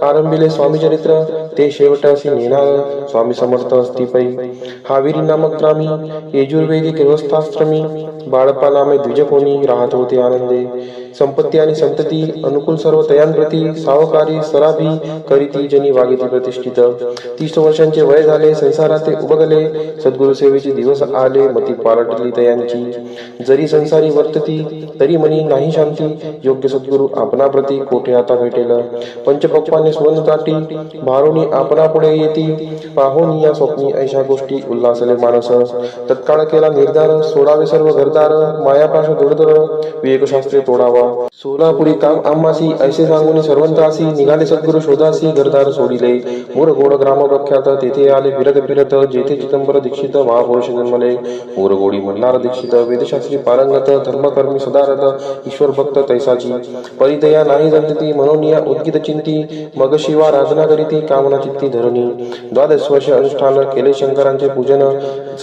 आरंभिले स्वामी चरित्र ते शेवटाशी नेणार स्वामी समर्थ असती पै. हाविरी नामक त्रामी यजुर्वेदिक व्यवस्थाश्रमी बाळप्पा नामे द्विज कोणी राहत होते आनंदे. संपत्ती आणि संतती अनुकूल सर्व तयांप्रती सावकारी सराभी करीती जनी वागिती प्रतिष्ठित. 30 वर्षांचे वय झाले संसारात उबगले सद्गुरु सेवेचे दिवस आले मती पालटली तयांची. जरी संसारी वर्तती तरी मनी नाही शांती योग्य सद्गुरु आपणा प्रती कोठे आता भेटेल. पंचपक्वाने सुवर्ण ताटी भारोनी आपणा पुढे येती पाहोनी या स्वप्नी ऐशा गोष्टी उल्हासले मानस. तत्काळ केला निर्धार सोडावे सर्व घरदार मायापाश दुर्धर विवेकशास्त्रे तोडावा. सोलापुरी काम आम्हासी ऐसे सांगून सर्वंतासी निघाले सद्गुरु शोधासी घरदार सोडिले. मोरगोड ग्राम प्रख्यात तेथे आले फिरत फिरत जेथे चिदंबर दीक्षित महापुरुष जन्मले. मोरगोडी मल्हार दीक्षित वेदशास्त्री पारंगत धर्मकर्मी सदारथ ईश्वर भक्त तैसाची. परिदया नाही जंतती मनोनिया उद्गित चिंती मग शिवा राधना करीती कामना चित्ती धरणी. 12 वर्ष अनुष्ठान केले शंकरांचे पूजन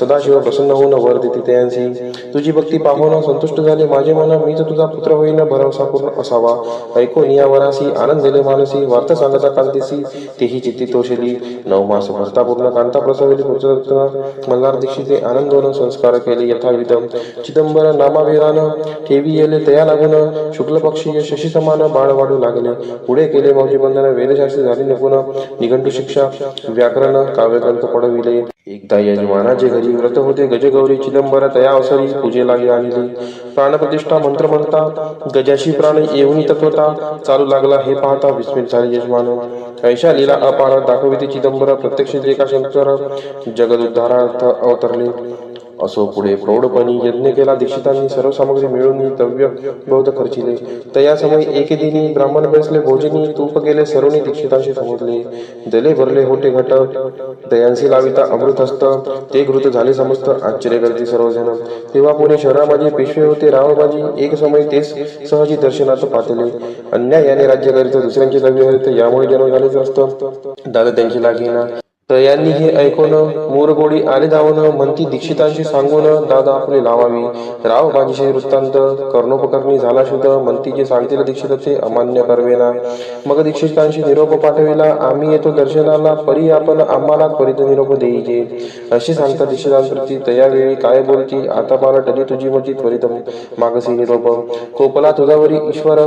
सदाशिव प्रसन्न होऊन वर देते तयांसी. तुझी भक्ती पाहून संतुष्ट झाले माझे मन मीच तुझा पुत्र होईन भरवसा पूर्ण असावा. ऐकून या वरासी आनंद दिले मानसी वार्ता सांगता कांतीसी तेही चित्ती तोषली. 9 मास भरता पूर्ण कांता प्रसविली पुत्ररत्न मल्हार दीक्षिते आनंदोन संस्कार केले यथाविध. चिदंबर नामाभिरान ठेवी येले तया लागून शुक्ल पक्षी शशी समान बाळ वाढू लागले. पुढे केले मौजी बंधन वेदशास्त्री झाली निपुण निघंटू शिक्षा व्याकरण काव्यग्रंथ पडविले. एकदा यजमानाचे घरी व्रत होते गजगौरी चिदंबर तया अवसरी पूजे लागे आणली. प्राणप्रतिष्ठा मंत्र म्हणता गजाशी प्राण येऊनी तत्वता चालू लागला हे पाहता विस्मित झाले यजमान. ऐशा लीला अपार दाखविते चिदंबर प्रत्यक्ष जे का शंकर जगदुद्धारार्थ अवतरले. असो पुढे प्रौढपणी यज्ञ केला दीक्षितांनी सर्व सामग्री मिळून द्रव्य बहुत खर्चिले. तया समय एके दिनी ब्राह्मण बसले भोजनी तूप गेले सर्वनी दीक्षितांशी समजले. दले भरले होते घट तयांसी लाविता अमृत हस्त ते घृत झाले समस्त आश्चर्य करते सर्वजण. तेव्हा पुणे शहरामध्ये पेशवे होते रावबाजी एक समय तेच सहजी दर्शनात पातले. अन्यायाने राज्य करीत दुसऱ्यांचे द्रव्य हरित यामुळे जन्म झालेच असतं दादा त्यांची लागेना. तयांनी हे ऐकून मोरगोडी आले धावून म्हणती दीक्षितांशी सांगून दादा आपले लावावी. रावबाजीचे वृत्तांत कर्णोपकरणी झाला शुद्ध म्हणती जे सांगतील दीक्षित ते अमान्य करवेना. मग दीक्षितांशी निरोप पाठविला आम्ही येतो दर्शनाला परी आपण आम्हाला त्वरित निरोप देईजे. अशी सांगता दीक्षितांप्रती तयावेळी काय बोलती आता पालटली तुझी मती त्वरित मागसी निरोप. कोपला तुझावरी ईश्वर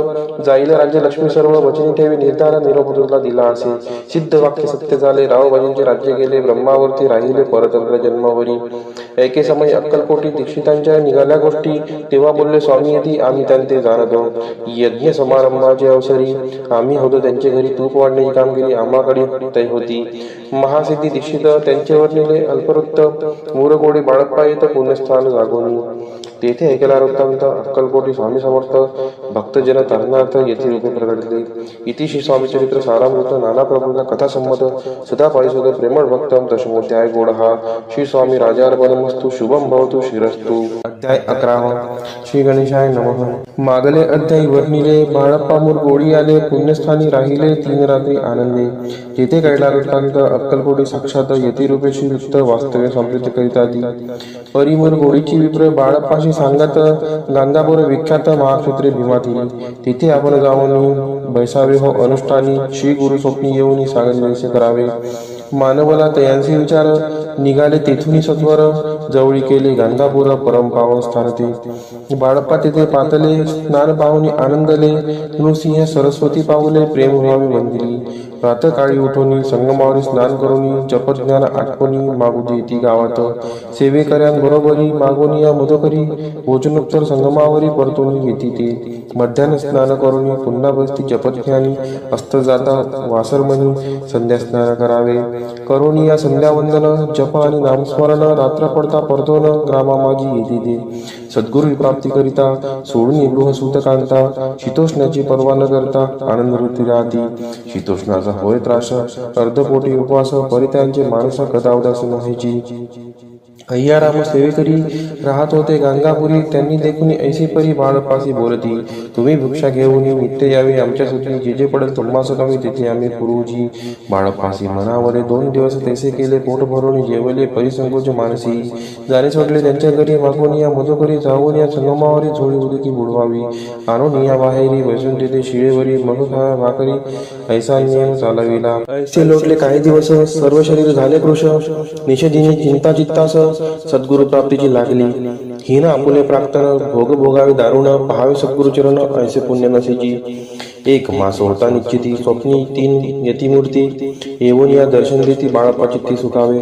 जाईल राज्य लक्ष्मी सर्व वचनी ठेवी निर्धार निरोप तुला दिला असे. सिद्ध वाक्य सत्य झाले रावबाजींचे राज्य गेले ब्रह्मावरती राहिले परतंत्र जन्मावरी. एके समय अक्कलकोटी दीक्षितांच्या निघाल्या गोष्टी तेव्हा बोलले स्वामी येती आम्ही त्यांचे जाणतो. यज्ञ समारंभाचे अवसरी आम्ही होतो त्यांच्या घरी तूप वाढण्याची कामगिरी आम्हाकडे तय होती. महासिद्धी दीक्षित त्यांच्यावर नेले अल्पवृत्त मोरगोडी बाळप्पा येत पुण्यस्थान जागोनी. तेथे ऐकला वृत्तांत अक्कलकोटी स्वामी समर्थ भक्तजन तरणार्थ येथे रूपे प्रगटले. इति श्री स्वामी चरित्र सारामृत नाना प्रभूंना कथा संमत सदा पारिशोध प्रेमळ भक्तम दशमोध्याय गोडहा. श्री स्वामी राजार्पणमस्तु शुभम भवतु शिरस्तु. अध्याय 11 श्री गणेशाय नमः. मागले अध्याय वर्णिले बाळप्पा मोरगोडी आले पुण्यस्थानी राहिले 3 रात्री आनंदे. तेथे कळला वृत्तांत अक्कलकोटी साक्षात येथे रूपे श्री युक्त वास्तव्य संप्रीत करीत आधी. परी मोरगोडीची विप्र बाळप्पाशी सांगत गांधापूर विख्यात महाक्षेत्रे भीमातील. तिथे आपण जाऊन बैसावे हो अनुष्ठानी श्री गुरु स्वप्नी येऊन सांगणे करावे. मानवला तयांचे विचार निघाले तेथून सत्वर जवळी केले गांधापूर परम पावन स्थान ते. बाळप्पा तेथे पातले स्नान पाहुनी आनंदले. नृसिंह सरस्वती पाऊले प्रेम व्हावी वंदिली. प्रातकाळी उठोनी संगमावरी स्नान करूनी जपज्ञान आठवणी मागू देती गावात. सेवेकऱ्यांबरोबरी मागोनी या मधोकरी भोजनोत्तर संगमावरी परतोनी येती ते. मध्यान्ह स्नान करूनी पुन्हा बसती जपज्ञानी अस्त जाता वासरमणी संध्या स्नान करावे. करोनी या संध्यावंदन जप आणि नामस्मरण रात्र पडता परतोन ग्रामा माझी येती ते. सद्गुरु प्राप्ती करिता सोडून गृह सुत कांता शीतोष्णाची पर्वा न करता आनंद वृत्ती राहती. शीतोष्णाचा होय त्रास अर्धपोटी उपवास परित्यांचे माणसा कदा उदास व्हायची. अय्याराम सेवेकरी राहत होते गंगापुरी. त्यांनी देखून ऐसे परी बाळप्पासी बोलती, तुम्ही भिक्षा घेऊन नित्य यावे आमच्यासाठी. जे जे पडेल तुम्हास कमी तेथे आम्ही पुरुजी. बाळप्पासी मनावरे 2 दिवस तैसे केले. पोट भरून जेवले परिसंकोच मानसी. जाणेच वाटले त्यांच्या घरी. मागून या मधुकरी जाऊन या संगमावरी झोळी उदकी बुडवावी. आणून या बाहेरी बसून तेथे शिळेवरी मग खा भाकरी ऐसा नियम चालविला. ऐसे लोटले काही दिवस. सर्व शरीर झाले कृश. निषेधिनी चिंता चित्तास सद्गुरु प्राप्तीची लागली. हिन आपुले प्राक्तन भोग भोगावे दारुण. पहावे सद्गुरु चरण ऐसे पुण्य नसेची. 1 मास होता निश्चिती. स्वप्नी 3 यतिमूर्ती. येऊन या दर्शन देती बाळप्पा चित्ती सुखावे.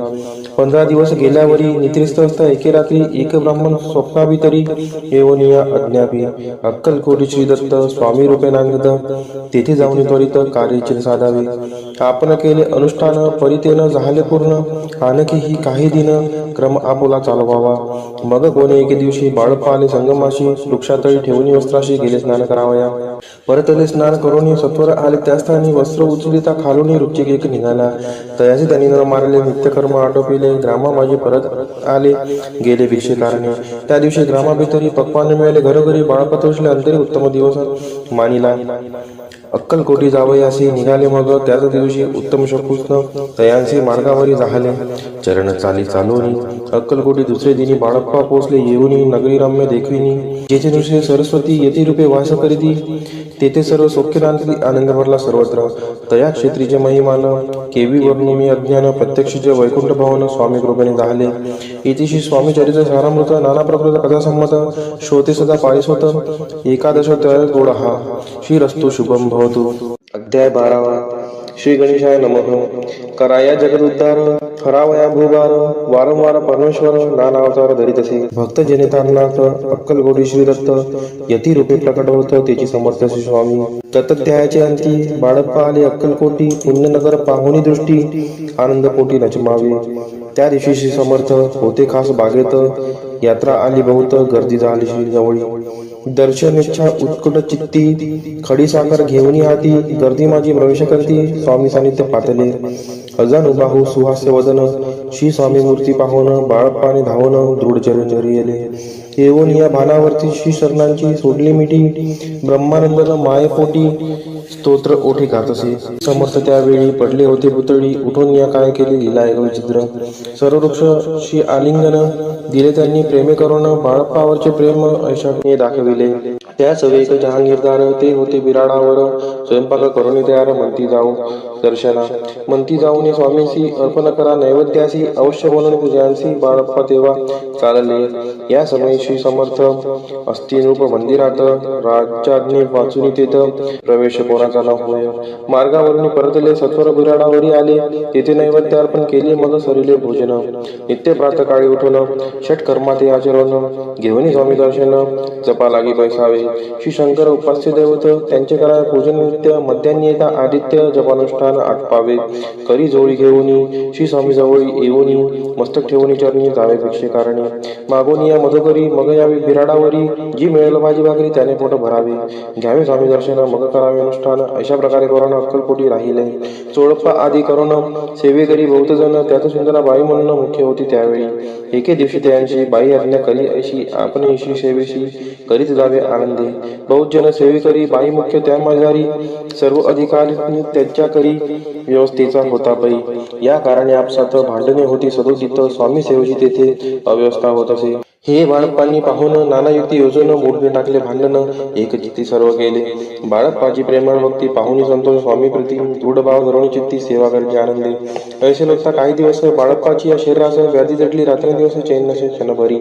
15 दिवस गेल्यावरी निद्रिस्त असता एके रात्री. एक ब्राह्मण स्वप्नाभितरी येऊन या अज्ञापी. अक्कलकोटी श्री दत्त स्वामी रूपे नांगत. तेथे जाऊन त्वरित कार्याचे साधावे. आपण केले अनुष्ठान परितेन झाले पूर्ण. आणखी ही काही दिन क्रम आपुला चालवावा. मग कोणी एके दिवशी बाळप्पा आले संगमाशी. वृक्षातळी ठेवून वस्त्राशी गेले स्नान करावया. परतले स्नान करून सत्वर आले त्या स्थानी. वस्त्र उचलिता खालून रुचिक एक निघाला. तयाचे त्यांनी न मारले. नित्यकर्म आटोपिले. ग्रामा माझे परत आले गेले भिक्षेकारणे. त्या दिवशी ग्रामाभितरी पक्वान मिळाले. घरोघरी बाळप्पा तोषले. अंतरी उत्तम दिवस मानिला. अक्कलकोटी जावयासी निघाले. मग त्याच दिवशी उत्तम शकुस्न तयांसी मार्गावरी झाले. चरण चाली चालवणी अक्कलकोटी दुसरे दिनी बाळप्पा पोचले. येऊनी नगरी रम्य देखविनी. जेथे दुसरे सरस्वती यती रूपे वास करीती. तेथे सर्व सौख्यदांतली आनंद भरला सर्वत्र. तया क्षेत्रीचे महिमान केवी वर्णिमी अज्ञान. प्रत्यक्षचे वैकुंठ भवन स्वामी कृपेने झाले. इतिशी स्वामी चरित्र सारामृत. नाना प्रकृत कथा संमत. श्रोते सदा पारिसोत. 11 तय गोड हा. श्रीरस्तु शुभम भवतु. अध्याय 12. श्री गणेशाय नमः. कराया जगद उद्धार. हरावया भूभार. वारंवार परमेश्वर नाना अवतार धरीतसे. भक्त जनितांनाथ अक्कलकोटी श्री दत्त यती रूपे प्रकट होत. त्याची समर्थ श्री स्वामी. तत्ध्यायाचे अंती बाळप्पा आले अक्कलकोटी. पुण्यनगर पाहुणी दृष्टी आनंद पोटी नचमावे. त्या दिवशी श्री समर्थ होते खास बागेत. यात्रा आली बहुत. गर्दी झाली श्री जवळी. दर्शन इच्छा उत्कट चित्ती. खडी साखर घेऊन हाती. गर्दी माझी प्रवेश करती. स्वामी सानिध्य पातले. अजान बाहू सुहास्य वदन. श्री स्वामी मूर्ती पाहून बाळप्पाने धावून दृढ चरण येले. येऊन या भानावरती श्री शरणांची सोडली मिठी. ब्रह्मानंदन मायपोटी स्तोत्र ओठी गातसे. समर्थ त्यावेळी पडले होते पुतळी. उठून या काय केले लीला एक विचित्र. सर्व वृक्ष श्री आलिंगन दिले त्यांनी प्रेमे करून. बाळप्पावरचे प्रेम ऐशाने दाखविले. त्या सवेक जहांगीरदार ते होते बिराडावर. स्वयंपाक करून तयार म्हणती जाऊ दर्शना. म्हणती जाऊन स्वामींशी अर्पण करा नैवेद्यासी. अवश्य बोलून पूजांसी. बाळप्पा तेव्हा चालले. या समयी श्री समर्थ अस्थिरूप मंदिरात. राज्याज्ञे वाचून तेथ प्रवेश कोणाचा न होय. मार्गावरून परतले. सत्वर बिराडावरी आले. तेथे नैवेद्य अर्पण केले. मग सरिले भोजन. नित्य प्रातकाळी उठून षटकर्मा ते आचरण. घेऊन स्वामी दर्शन जपा लागी बैसावे. श्री शंकर उपास्य दैवत त्यांचे करा पूजन नित्य. मध्यान्नी येता आदित्य जपानुष्ठान आटपावे. करी जोळी घेऊन श्री स्वामी जवळी येऊनी. मस्तक ठेवून चरणी जावे भिक्षेकारणे. मागून या मधुकरी मग यावे बिराडावरी. जी मिळेल भाजी भाकरी त्याने पोट भरावे. घ्यावे स्वामी दर्शन मग करावे अनुष्ठान. अशा प्रकारे करून अक्कलकोटी राहिले. चोळप्पा आदी करून सेवेकरी बहुत जण. त्यात सुंदरा बाई म्हणून मुख्य होती त्यावेळी. एके दिवशी त्यांची बाई आज्ञा करी ऐशी आपण श्री सेवेशी करीत जावे आनंदे. बहुत जन सेवेकरी बाई मुख्य त्या माझारी. सर्व अधिकारी त्याच्या करी व्यवस्थेचा होता पै. या कारणे आपसात भांडणे होती सदोदित. स्वामी सेवेची तेथे अव्यवस्था होत असे. हे बाळप्पांनी पाहून नाना युक्ती योजून मोडून टाकले भांडण. एकचित्ती सर्व केले. बाळप्पाची प्रेमळ भक्ती पाहुणी संतोष स्वामी प्रति दृढ भाव धरून चित्ती सेवा करते आनंदे. ऐसे लोकता काही दिवस बाळप्पाची या शरीरास व्याधी जडली. रात्रंदिवस चैन नसे क्षणभरी.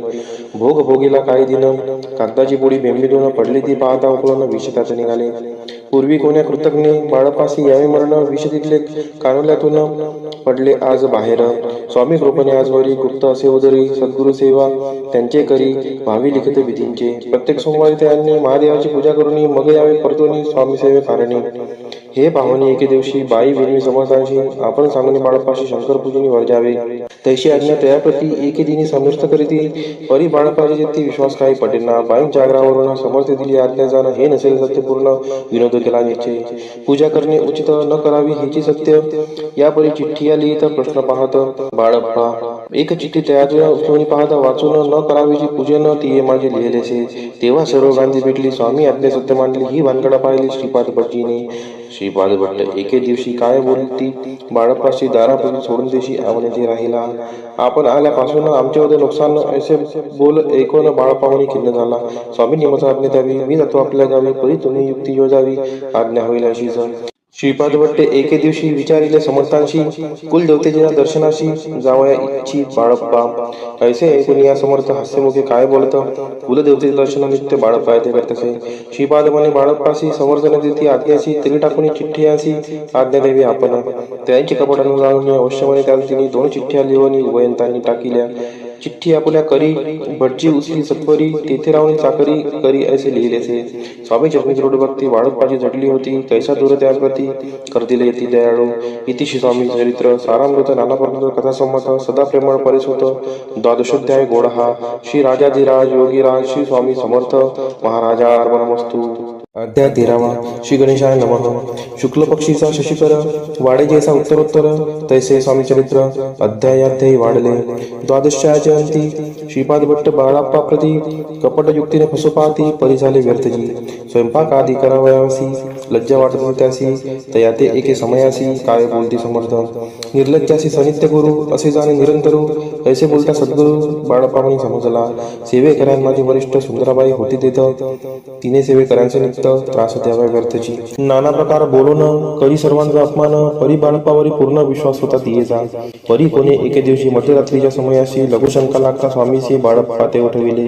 भोग भोगीला काही दिन. कागदाची पोळी बेंबीतून पडली ती पाहता उकळून विष त्याच निघाले. पूर्वी कोण्या कृतज्ञ बाळप्पासी यावे मरण. विष तिथले कानोल्यातून पडले आज बाहेर. स्वामी कृपेने आजवरी गुप्त असे उदरी. सद्गुरु सेवा त्यांचे करी भावी लिखित विधींचे. प्रत्येक सोमवारी त्यांनी महादेवाची पूजा करून मग यावे परतून स्वामी सेवे कारणी. हे पाहुणे एके दिवशी बाई विनवी समर्थांशी आपण सांगणे बाळप्पाशी शंकर पूजनी वर जावे. तैशी आज्ञा तयाप्रती एके दिनी समर्थ करीती. परी बाळप्पाची चित्ती विश्वास काही पटेना. बाईंच्या आग्रहावरून समर्थ दिली आज्ञा जाणं. हे नसेल सत्यपूर्ण विनोद केला निश्चय. पूजा करणे उचित न करावी हेची सत्य. या परी चिठ्ठी आली तर प्रश्न पाहत बाळप्पा एक चिठ्ठी त्याच उचलून पाहता वाचून न करावीची पूजन ती माझे लिहिलेसे. तेव्हा सर्व गांधी भेटली. स्वामी आज्ञा सत्य मांडली. ही भानगडा पाहिली श्रीपाद भटजीने. श्रीपाद भट्ट एके दिवशी काय बोलती बाळप्पाशी दारापासून सोडून देशी आवण्याची राहिला. आपण आल्यापासून आमच्यावर नुकसान असे बोल ऐकून बाळप्पावणी खिन्न झाला. स्वामींनी मला आज्ञा द्यावी. मी जातो आपल्या गावी. परी तुम्ही युक्ती योजावी. आज्ञा होईल अशीच. श्रीपाद भट्टे एके दिवशी विचारिले समर्थांशी. कुलदेवतेच्या दर्शनाशी जावया इच्छी बाळप्पा. ऐसे ऐकून या समर्थ हास्यमुखे काय बोलत. कुलदेवतेचे दर्शनानिमित्त बाळप्पा येथे करतसे. श्रीपाद म्हणे बाळप्पाशी समर्थन देती आज्ञाशी तरी टाकून चिठ्ठी अशी आज्ञा द्यावी आपण. त्यांची कपटानं जाऊन अवश्य म्हणे त्याला तिने 2 चिठ्ठ्या लिहून वयंतांनी टाकिल्या. चिठ्ठी आपल्या करी भटजी उचली सत्वरी तेथे राहून चाकरी करी असे लिहिलेसे. स्वामी चरणी दृढ भक्ती बाळप्पाची जडली होती. कैसा दूर त्या प्रती करतील येती दयाळू. इतिशी स्वामी चरित्र सारामृत नानापर्यंत कथा संमत सदा प्रेमळ परिसुत. द्वादशोध्याय गोड हा. श्री राजाधिराज योगीराज श्री स्वामी समर्थ महाराजा अर्पणमस्तु. अध्याय 13वा. श्री गणेशाय नमः. शुक्ल पक्षीचा शशिकर वाडे जैसा उत्तरोत्तर तैसे स्वामी चरित्र अध्यायाध्यायी वाढले. द्वादशाचे अंती श्रीपाद भट्ट बाळाप्पा प्रती कपटयुक्तीने फसोपाती परी झाले व्यर्थजी. स्वयंपाक आदी करावयासी लज्जा वाटत होती त्यासी. तया ते एके समयासी काय बोलती समर्थ. निर्लज्जासी सनित्य गुरु असे जाणे निरंतरू ऐसे बोलता सद्गुरु. बाळप्पाने समजला. सेवेकऱ्यां माझी वरिष्ठ सुंदराबाई होती तेथ. तिने सेवेकऱ्यांचे नित्य त्रास द्यावा व्यर्थची. नाना प्रकार बोलून करी सर्वांचा अपमान. परी बाळप्पावरी पूर्ण विश्वास होता तियेचा. परी कोणी एके दिवशी मध्यरात्रीच्या समयाशी लघुशंका लागता स्वामीशी बाळप्पा ते उठविले.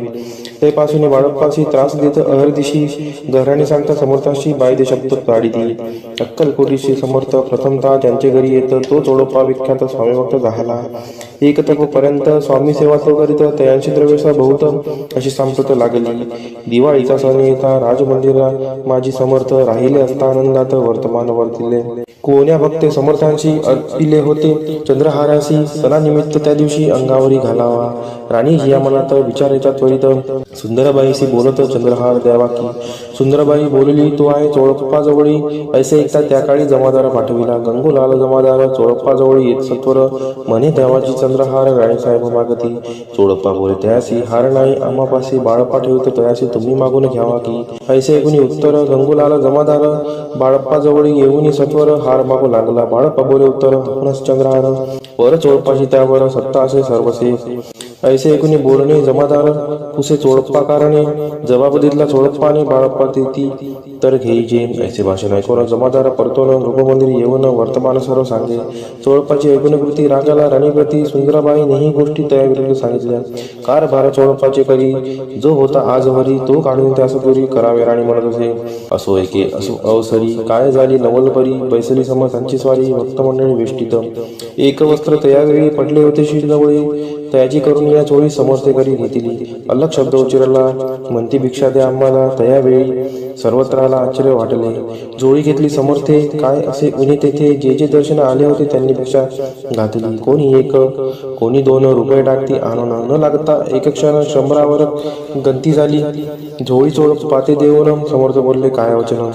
तेपासून बाळप्पाशी त्रास देत अहर्दिशी घराने सांगता समर्थाशी बायदे शब्द काढिती. अक्कलकोटीशी समर्थ प्रथमतः त्यांचे घरी येत तो चोडप्पा विख्यात स्वामी भक्त झाला. एक पर्यंत स्वामी सेवा तो करीत तयांशी द्रव्यसा बहुत अशी सांप्रत लागली. दिवाळीचा सण येता राजमंदिरा माझी समर्थ राहिले असता आनंदात वर्तमान वर्तिले. कोण्या भक्ते समर्थांशी अर्पिले होते चंद्रहाराशी सणानिमित्त त्या दिवशी अंगावरी घालावा. राणी या मनात विचारायचा त्वरित सुंदरबाईशी बोलत चंद्रहार द्यावा की. सुंदरबाई बोलली तो आहे चोळप्पाजवळी. ऐसे ऐकता त्या काळी जमादार पाठविला. गंगूलाल जमादार चोळप्पाजवळी येत सत्वर म्हणे देवाची चंद्रहार राणीसाहेब मागती. चोळप्पा बोले त्यासी हार नाही आम्हापाशी बाळप्पा ठेवतो तयाशी तुम्ही मागून घ्यावा की. ऐसे ऐकून उत्तर गंगूलाल जमादार बाळप्पाजवळी येऊन सत्वर हार मागू लागला. बाळप्पा बोले उत्तर आपणच चंद्रहार वर चोळप्पाची त्यावर सत्ता असे सर्वसे. ऐसे ऐकून बोलणे जमादार पुसे चोळप्पा कारणे. जबाब दिला चोळप्पाने बाळप्पा तेती तर घेईजे. ऐसे भाषण ऐकून जमादार परतोन रूपमंदिर येऊन वर्तमान सर्व सांगे. चोळप्पाची ऐकून कृती रागाला राणीप्रती. सुंदराबाईनेही गोष्टी तयाविरुद्ध सांगितल्या. कारभार चोळप्पाचे करी जो होता आजवरी तो काढून त्यास पुरी करावे राणी म्हणत असे. असो एके असो अवसरी काय झाली नवलपरी. बैसली समर्थांची स्वारी भक्त मंडळी वेष्टित. एक वस्त्र तयावेळी पडले होते शिरजवळी. तयाची करून या चोळी समर्थे करी घेतली. अलग शब्द उच्चारला म्हणती भिक्षा द्या आम्हाला. तयावेळी सर्वत्राला आश्चर्य वाटले. जोळी घेतली समर्थे काय असे उन्ही तेथे जे जे दर्शन आले होते त्यांनी भिक्षा घातली. कोणी 1 कोणी 2 रुपये टाकती आणून न लागता एक क्षण शंभरावर गंती झाली. झोळी चोळप्पा ते देऊन समर्थ बोलले काय वचन.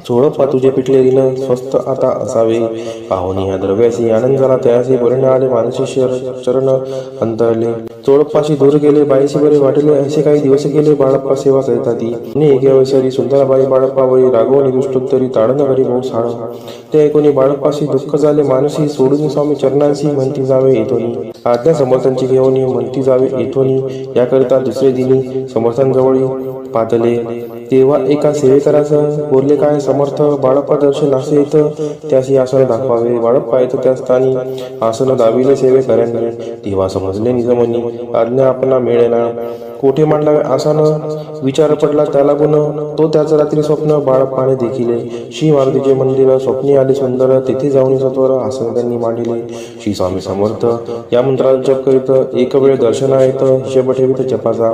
चोळप्पा तुझे पिटले ऋण स्वस्त आता असावे. पाहुणी ह्या द्रव्याशी आनंद झाला तयाशी बरणे आले मानसी चरण अंतरले. चोळप्पाशी दूर गेले बाईशी बरे वाटले. असे काही दिवस गेले बाळप्पा सेवा करिता ती. एके अवसरी सुंदराबाई बाळप्पावरी रागवणी दुष्टोत्तरी ताडन करी बहु साळ. ते ऐकून बाळप्पाशी दुःख झाले मानसी. सोडून स्वामी चरणांशी म्हणती जावे येथोनी. आज्ञा समर्थांची घेऊन म्हणती जावे येथोनी. याकरिता दुसरे दिनी समर्थांजवळी पातले. तेव्हा एका सेवेकरास बोलले काय समर्थ. बाळप्पा दर्शन असे येत त्याशी आसन दाखवावे. बाळप्पा येत त्या स्थानी आसन दाविले सेवेकऱ्यांनी. तेव्हा समजले निजमनी आज्ञा आपणा मिळेना. कोठे मांडलावे आसन विचार पडला त्याला गुण. तो त्याचं रात्री स्वप्न बाळप्पाने देखिले. श्री मारुतीचे मंदिर स्वप्नी आले सुंदर. तेथे जाऊन सत्वर आसन त्यांनी मांडिले. श्री स्वामी समर्थ या मंत्राचा जप करीत एक वेळ दर्शना येत हिशेब ठेवीत जपाचा.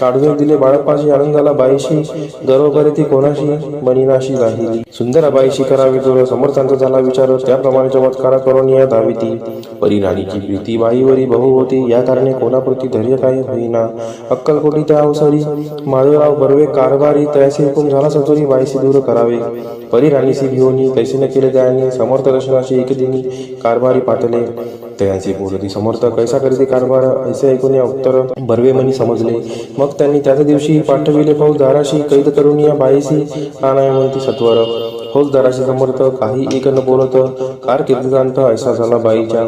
काढून दिले बाळप्पाशी आनंदाला बाईशी. गर्व करे ती कोणाशी बनिनाशी राहिली. सुंदराबाईशी करावी जोर समर्थांचा झाला विचार. त्याप्रमाणे चमत्कार करून या धाविती. परिराणीची प्रीती बाईवरी बहु होती. या कारणे कोणाप्रती धैर्य काही होईना. अक्कलकोटी त्या अवसरी माधवराव बर्वे कारभारी तयासी हुकूम झाला सत्वरी बाईशी दूर करावे. परिराणीशी घेऊन कैसे न केले त्यांनी समर्थ दर्शनाशी एक दिनी कारभारी पातले. तयांचे बोलती समर्थ कैसा करीते कारभार ऐसे ऐकून या उत्तर बर्वे मनी समजले. मग त्यांनी त्याच दिवशी पाठविले फौजदाराशी कैद करून या बाईसी आणाय म्हणती सत्वर. फौजदाराशी समर्थ काही एक न बोलत कारकिर्दीदांत ऐसा झाला बाईच्या.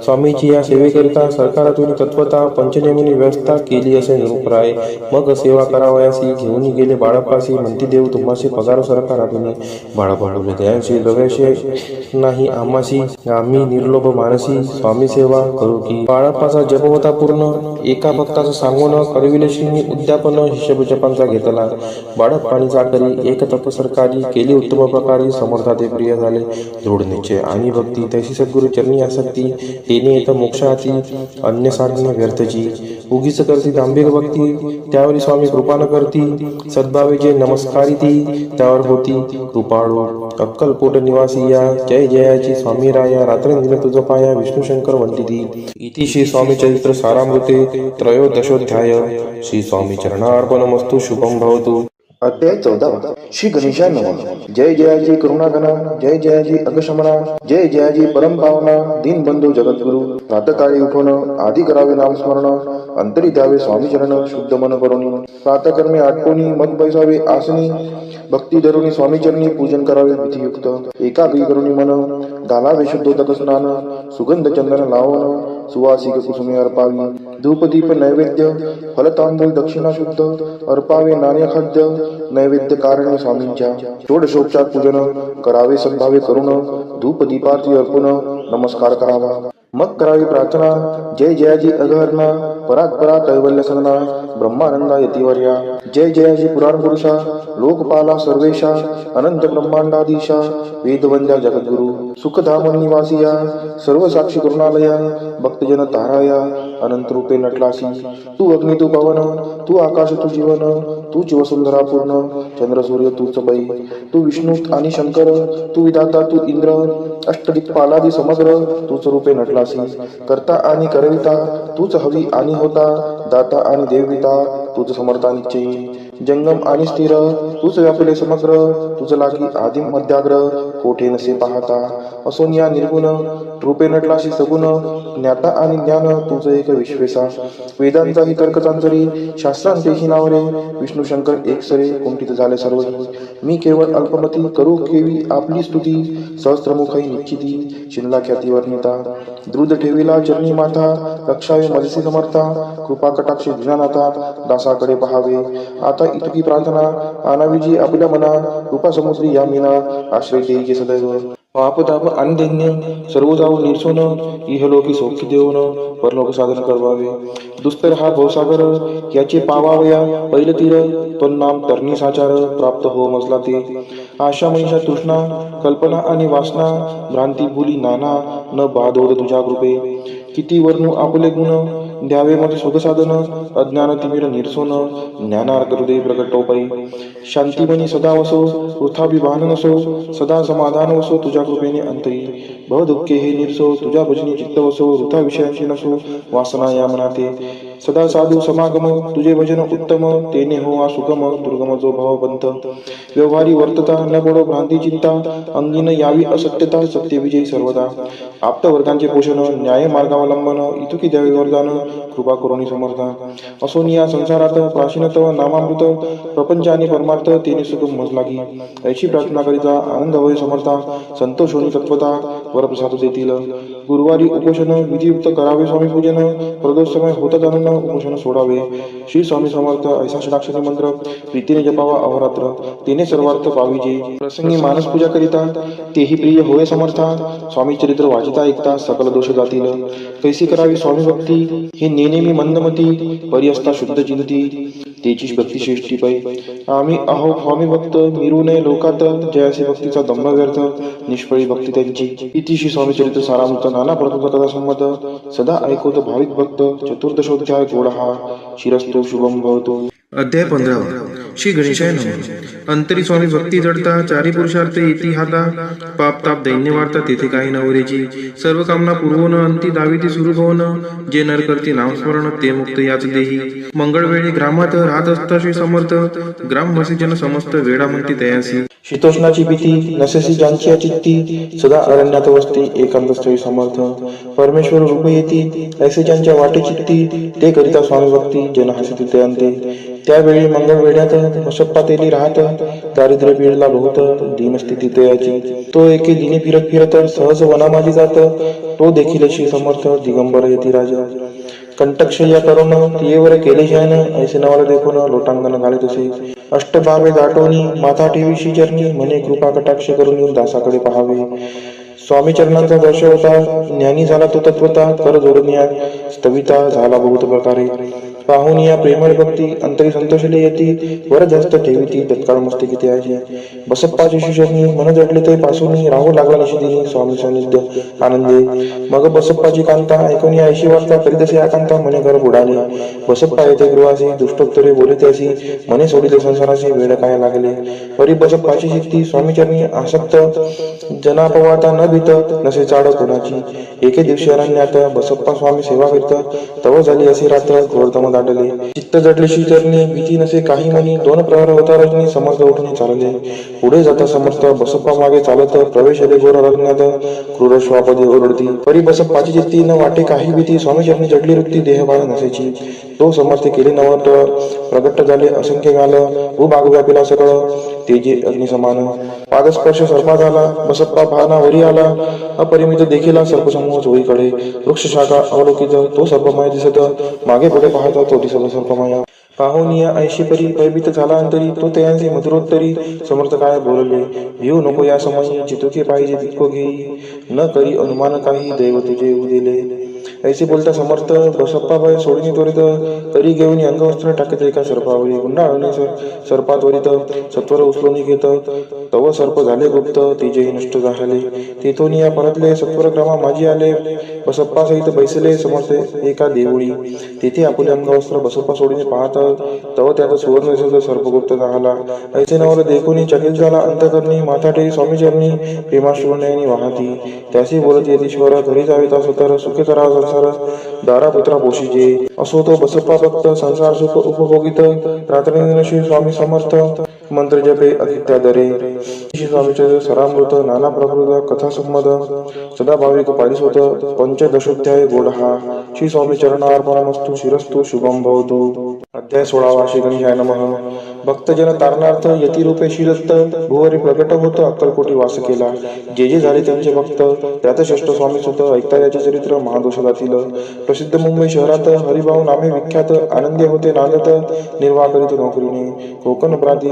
स्वामीची या सेवेकरिता सरकारातून तत्वता पंचनेमीने व्यवस्था केली असे निरूपराय. मग सेवा करावयासी घेऊन गेले बाळप्पासी म्हणती देव तुम्हाशी पगार सरकारातून. बाळप्पा बोलले दयांशी द्रव्याशी नाही आम्हाशी आम्ही निर्लोभ मानसी स्वामी सेवा करू की. बाळप्पाचा जप होता पूर्ण एका भक्ताचा सांगून करविले श्री उद्यापन शिष्यजपांचा घेतला. बाळप्पानी चाकरी एक तप सरकारी केली उत्तम प्रकारे समर्था ते प्रिय झाले. दृढ निश्चय आणि भक्ती तैशी सद्गुरु चरणी आसक्ती तेने येत मोक्षाती अन्य साधन व्यर्थची. उगीच करती दांभिक भक्ती त्यावर स्वामी कृपा न करती. सद्भावे जे नमस्कारी ती त्यावर होती कृपाळू. अक्कलकोट निवासी या जय जयाची स्वामी राया रात्रंदिन तुझ पाया विष्णू शंकर वंदिती. इति श्री स्वामी चरित्र सारामृते त्रयोदशोध्याय. श्री स्वामी चरणार्पणमस्तु. शुभम भवतु. अध्याय 14. श्री गणेशाय नमः. जय जयाजी करुणागणा जय जयाजी अगशमना जय जयाजी परम पावना दीनबंधू जगद्गुरु. प्रातकाळी उठून आधी करावे नामस्मरण अंतरी द्यावे स्वामी चरण शुद्ध मन करुणी. प्रातकर्मे आटोनी मत बैसावे आसनी भक्ती धरुणी स्वामी चरणी पूजन करावे विधियुक्त. एकाग्री करुणी मन घालावे शुद्धोदक स्नान सुगंध चंदन लावण सुवासिक कुसुमे अर्पावी. धूपदीप नैवेद्य फलतांबूल दक्षिणा शुद्ध अर्पावे नाण्य खाद्य नैवेद्य कारणे स्वामींच्या. षोडशोपचार पूजन करावे सद्भावे करुण धूपदीपार्थी अर्पण नमस्कार करावा. मग करावी प्रार्थना जय जयाजी अगहरणा परात्परा कैवल्य सदना ब्रह्मानंदा यतिवर्या. जय जयाजी पुराण पुरुषा लोकपाला सर्वेशा अनंत ब्रह्मांडाधीशा वेदवंद्या जगद्गुरु. सुखधाम निवासिया सर्व साक्षी करुणालया भक्तजन ताराया अनंत रूपे नटलासी. तू अग्नी तू पवन तू आकाश तू जीवन तूच वसुंधरा पूर्ण चंद्र सूर्य तूच पै. तू विष्णू आणि शंकर तू विधाता तू इंद्र अष्टदिक्पालादी समग्र तूच रूपे नटलासी. करता आणि करविता तूच हवी आणि होता दाता आणि देविता तूच समर्था निश्चयी. जंगम आणि स्थिर तूच व्यापले समग्र तुझ लागी आदिम मध्याग्र कोठे नसे पाहता. असून या निर्गुण रूपे नटलाशी सगुण ज्ञाता आणि ज्ञान तुझ एक विश्वेसा. वेदांचाही तर्कचांचरी शास्त्रांतेही नावरे विष्णू शंकर एक सरे कुंठित झाले सर्व. मी केवळ अल्पमती करू केवी आपली स्तुती सहस्त्रमुखई निश्चिती शिनला ख्याती वर्णिता. द्रुत ठेविला चरणी माथा रक्षावे मजसी समर्था कृपा कटाक्षी दिनानाथा दासाकडे पहावे. आता इतकी प्रार्थना आणावी जी आपल्या मना कृपा समुद्री या मीना आश्रय देईचे सदैव. पाप ताप आणि दैन्य सर्व जाऊ निर्सोन इहलोकी सौख्य देऊन परलोक साधन करवावे. दुस्तर हा भवसागर याचे पावावया पैल तीर नाम तरणी साचार प्राप्त हो मजला ते. आशा मनीषा तृष्णा कल्पना आणि वासना भ्रांती भूली नाना न बाधोद तुझ्या कृपे. किती वर्णू आपले गुण द्यावे मग सुख साधन अज्ञान तिमिर निर्सोन ज्ञानार्थ हृदय प्रकटोपै. शांतीमनी सदा वसो वृथा विभान नसो सदा समाधान वसो तुझ्या कृपेने अंतरी. भव दुःखे हे निर्सो तुझ्या भजनी चित्त वसो वृथा विषयांची नसो वासना या मनाते. सदा साधू समागम तुझे भजन उत्तम तेने हो आ सुगम दुर्गम जो भवपंथ. व्यवहारी वर्तता न पडो भ्रांती चिंता अंगीन यावी असत्यता सत्य विजयी सर्वदा. आप्त वर्गांचे पोषण न्याय मार्गावलंबन इतुकी द्यावे वरदान कृपा करुणी समर्था. असोन या संसारात प्राचीनतव नामामृत प्रपंच आणि परमार्थ तेने सुगम मज लागी. ऐशी प्रार्थना करिता आनंद होय समर्था संतोष होणी तत्वता वरप्रसाद देतील. गुरुवारी उपोषण विधियुक्त करावे स्वामी पूजन प्रदोष समय होता जाणून उपोषण सोडावे. श्री स्वामी समर्थ ऐसा षडाक्षरी मंत्र प्रीतीने जपावा अहोरात्र तेने सर्वार्थ पाविजे. प्रसंगी मानस पूजा करिता तेही प्रिय होय समर्था. स्वामी चरित्र वाचिता ऐकता सकल दोष जातील. कैसी करावी स्वामी भक्ती हे नेनेमी मंदमती परिअस्ता शुद्ध चिंती तेची भक्ती श्रेष्ठी पै. आम्ही आहो स्वामी भक्त मिरू नये लोकात जयासी भक्तीचा दंभ व्यर्थ निष्फळी भक्ती त्यांची. इति श्री स्वामी चरित्र सारामृत नाना प्रथमचा कथा संमत सदा ऐकवत भाविक भक्त. चतुर्दशोध्याय गोडा हा शिरस्तु शुभम भवतो. अध्याय 15. श्री गणेशाय नमः. अंतरी स्वामी भक्ती जडता चारी पुरुषार्थ येती हाता पाप ताप दैन्य वार्ता तेथे काही नवरेची. सर्व कामना पूर्वोन अंती दाविती सुरू होन जे नर करती नामस्मरण ते मुक्त याच देही. मंगळवेळी ग्रामात राहत असता श्री समर्थ ग्रामवासी जन समस्त वेळा म्हणती तयासी. शीतोष्णाची भीती नसेसी ज्यांची चित्ती सदा अरण्यात वसते एकांत स्थळी समर्थ परमेश्वर रूप येती ऐसे ज्यांच्या वाटे चित्ती ते करिता स्वामी भक्ती जन हसती ते अंते त्यावेळी मंगळ वेड्यात बसप्पा तेली राहत दारिद्र्य पीडला बहुत दीनस्थिती तयाची तो एके दिनी फिरत फिरत सहज वनामाजी जात तो देखील श्री समर्थ दिगंबर येती राजा कंटकशय्या करून तियेवर केले शयन ऐसे नवाला देखून लोटांगण घाले तसे अष्टभावे दाटोनी माथा ठेवीशी चरणी म्हणे कृपा कटाक्ष करून दासाकडे पहावे स्वामी चरणांचा दर्श होता ज्ञानी झाला तो तत्वता कर जोडून या स्थविता झाला बहुत प्रकारे पाहून या प्रेमळ भक्ती अंतरी संतोषले येती वर जास्त ठेवीती तत्काळ मस्ती किती आहे बसप्पाची शिष्यनी मन जडले ते पासून राहू लागला निशिदिनी स्वामी सानिध्य आनंदे मग बसप्पाची कांता ऐकून ऐशी वार्ता करीतसे आकांता मने घर बुडाले बसप्पा येथे गृहासी दुष्टोत्तरे बोलते असी मने सोडिले संसाराशी वेळ काय लागले परी बसप्पाची शिक्ती स्वामी चरणी आसक्त जनापवाता न भीत नसे चाड कोणाची एके दिवशी अरण्यात बसप्पा स्वामी सेवा करीत तव झाली असे रात्र घोरतम दाटले चित्त जडले चरणी भीती नसे काही म्हणी दोन प्रहर होता रजनी समर्थ उठून चालले पुढे जाता समर्थ बसप्पा मागे चालत प्रवेश आले घोर अरण्यात क्रूर श्वापदे ओरडती परी बसप्पाची चित्ती न वाटे काही भीती स्वामी चरणी जडली वृत्ती देहबाळ नसेची तो समर्थ केले नवत प्रगट झाले असंख्य गाल भूभाग व्यापिला सकळ तेजे अग्नि समान पादस्पर्श सर्पा झाला बसप्पा भाना वरी आला अपरिमित देखील सर्पसमूह चोळीकडे वृक्ष शाखा अवलोकित तो सर्पमय दिसत मागे पुढे पाहता तो दिसत सर्पमय पाहुनिया ऐशी परी भयभीत झाला अंतरी तो त्यांचे मधुरोत्तरी समर्थ काय बोलले भिऊ नको या समयी जितुके पाहिजे तितको घेई न करी अनुमान काही दैव तुझे येऊ दिले ऐसे बोलता समर्थ बसप्पा भय सोडणी त्वरित तरी घेऊन अंगवस्त्र टाकत एका सर्पावरी गुंडाळणे सर्पात वरित सत्वर उचलून घेत तव सर्प झाले गुप्त तेजेही नष्ट झाले तेथून या परतले सत्वर क्रमा माझी आले बसप्पा सहित बैसले समर्थ एका देवळी तेथे आपले अंगवस्त्र बसप्पा सोडीने पाहत तव त्यात सुवर्ण सर्पगुप्त झाला ऐसे नवल देखून चकित झाला अंतकरणी माथा ठेवी स्वामी चरणी प्रेमाश्रुनयनी वाहती त्याशी बोलत येतीश्वर घरी जावे तास तर सुखे करा संसार दारा पुत्रा पोषीजे असो तो बसप्पा भक्त संसार सुख उपभोगित रात्र श्री स्वामी समर्थ मंत्र जपे अतित्यादरे श्री स्वामीचे सरामृत नाना प्रकृत कथा संमद सदा भाविक पारिसोत पंचदशोध्याय गोडहा श्री स्वामी चरणार्पणमस्तु शिरस्तु शुभम भवतु अध्याय 16 श्री गणेशाय नमः भक्तजन तारणार्थ यती रूपे शिरस्त भुवरी प्रगट होत अक्कलकोटी वास केला जे जे झाले त्यांचे भक्त त्यात श्रेष्ठ स्वामी सुत ऐकता याचे चरित्र महादोष जातील प्रसिद्ध मुंबई शहरात हरिभाऊ नामे विख्यात आनंदी होते नांदत निर्वाह करीत नोकरीने कोकण प्रांती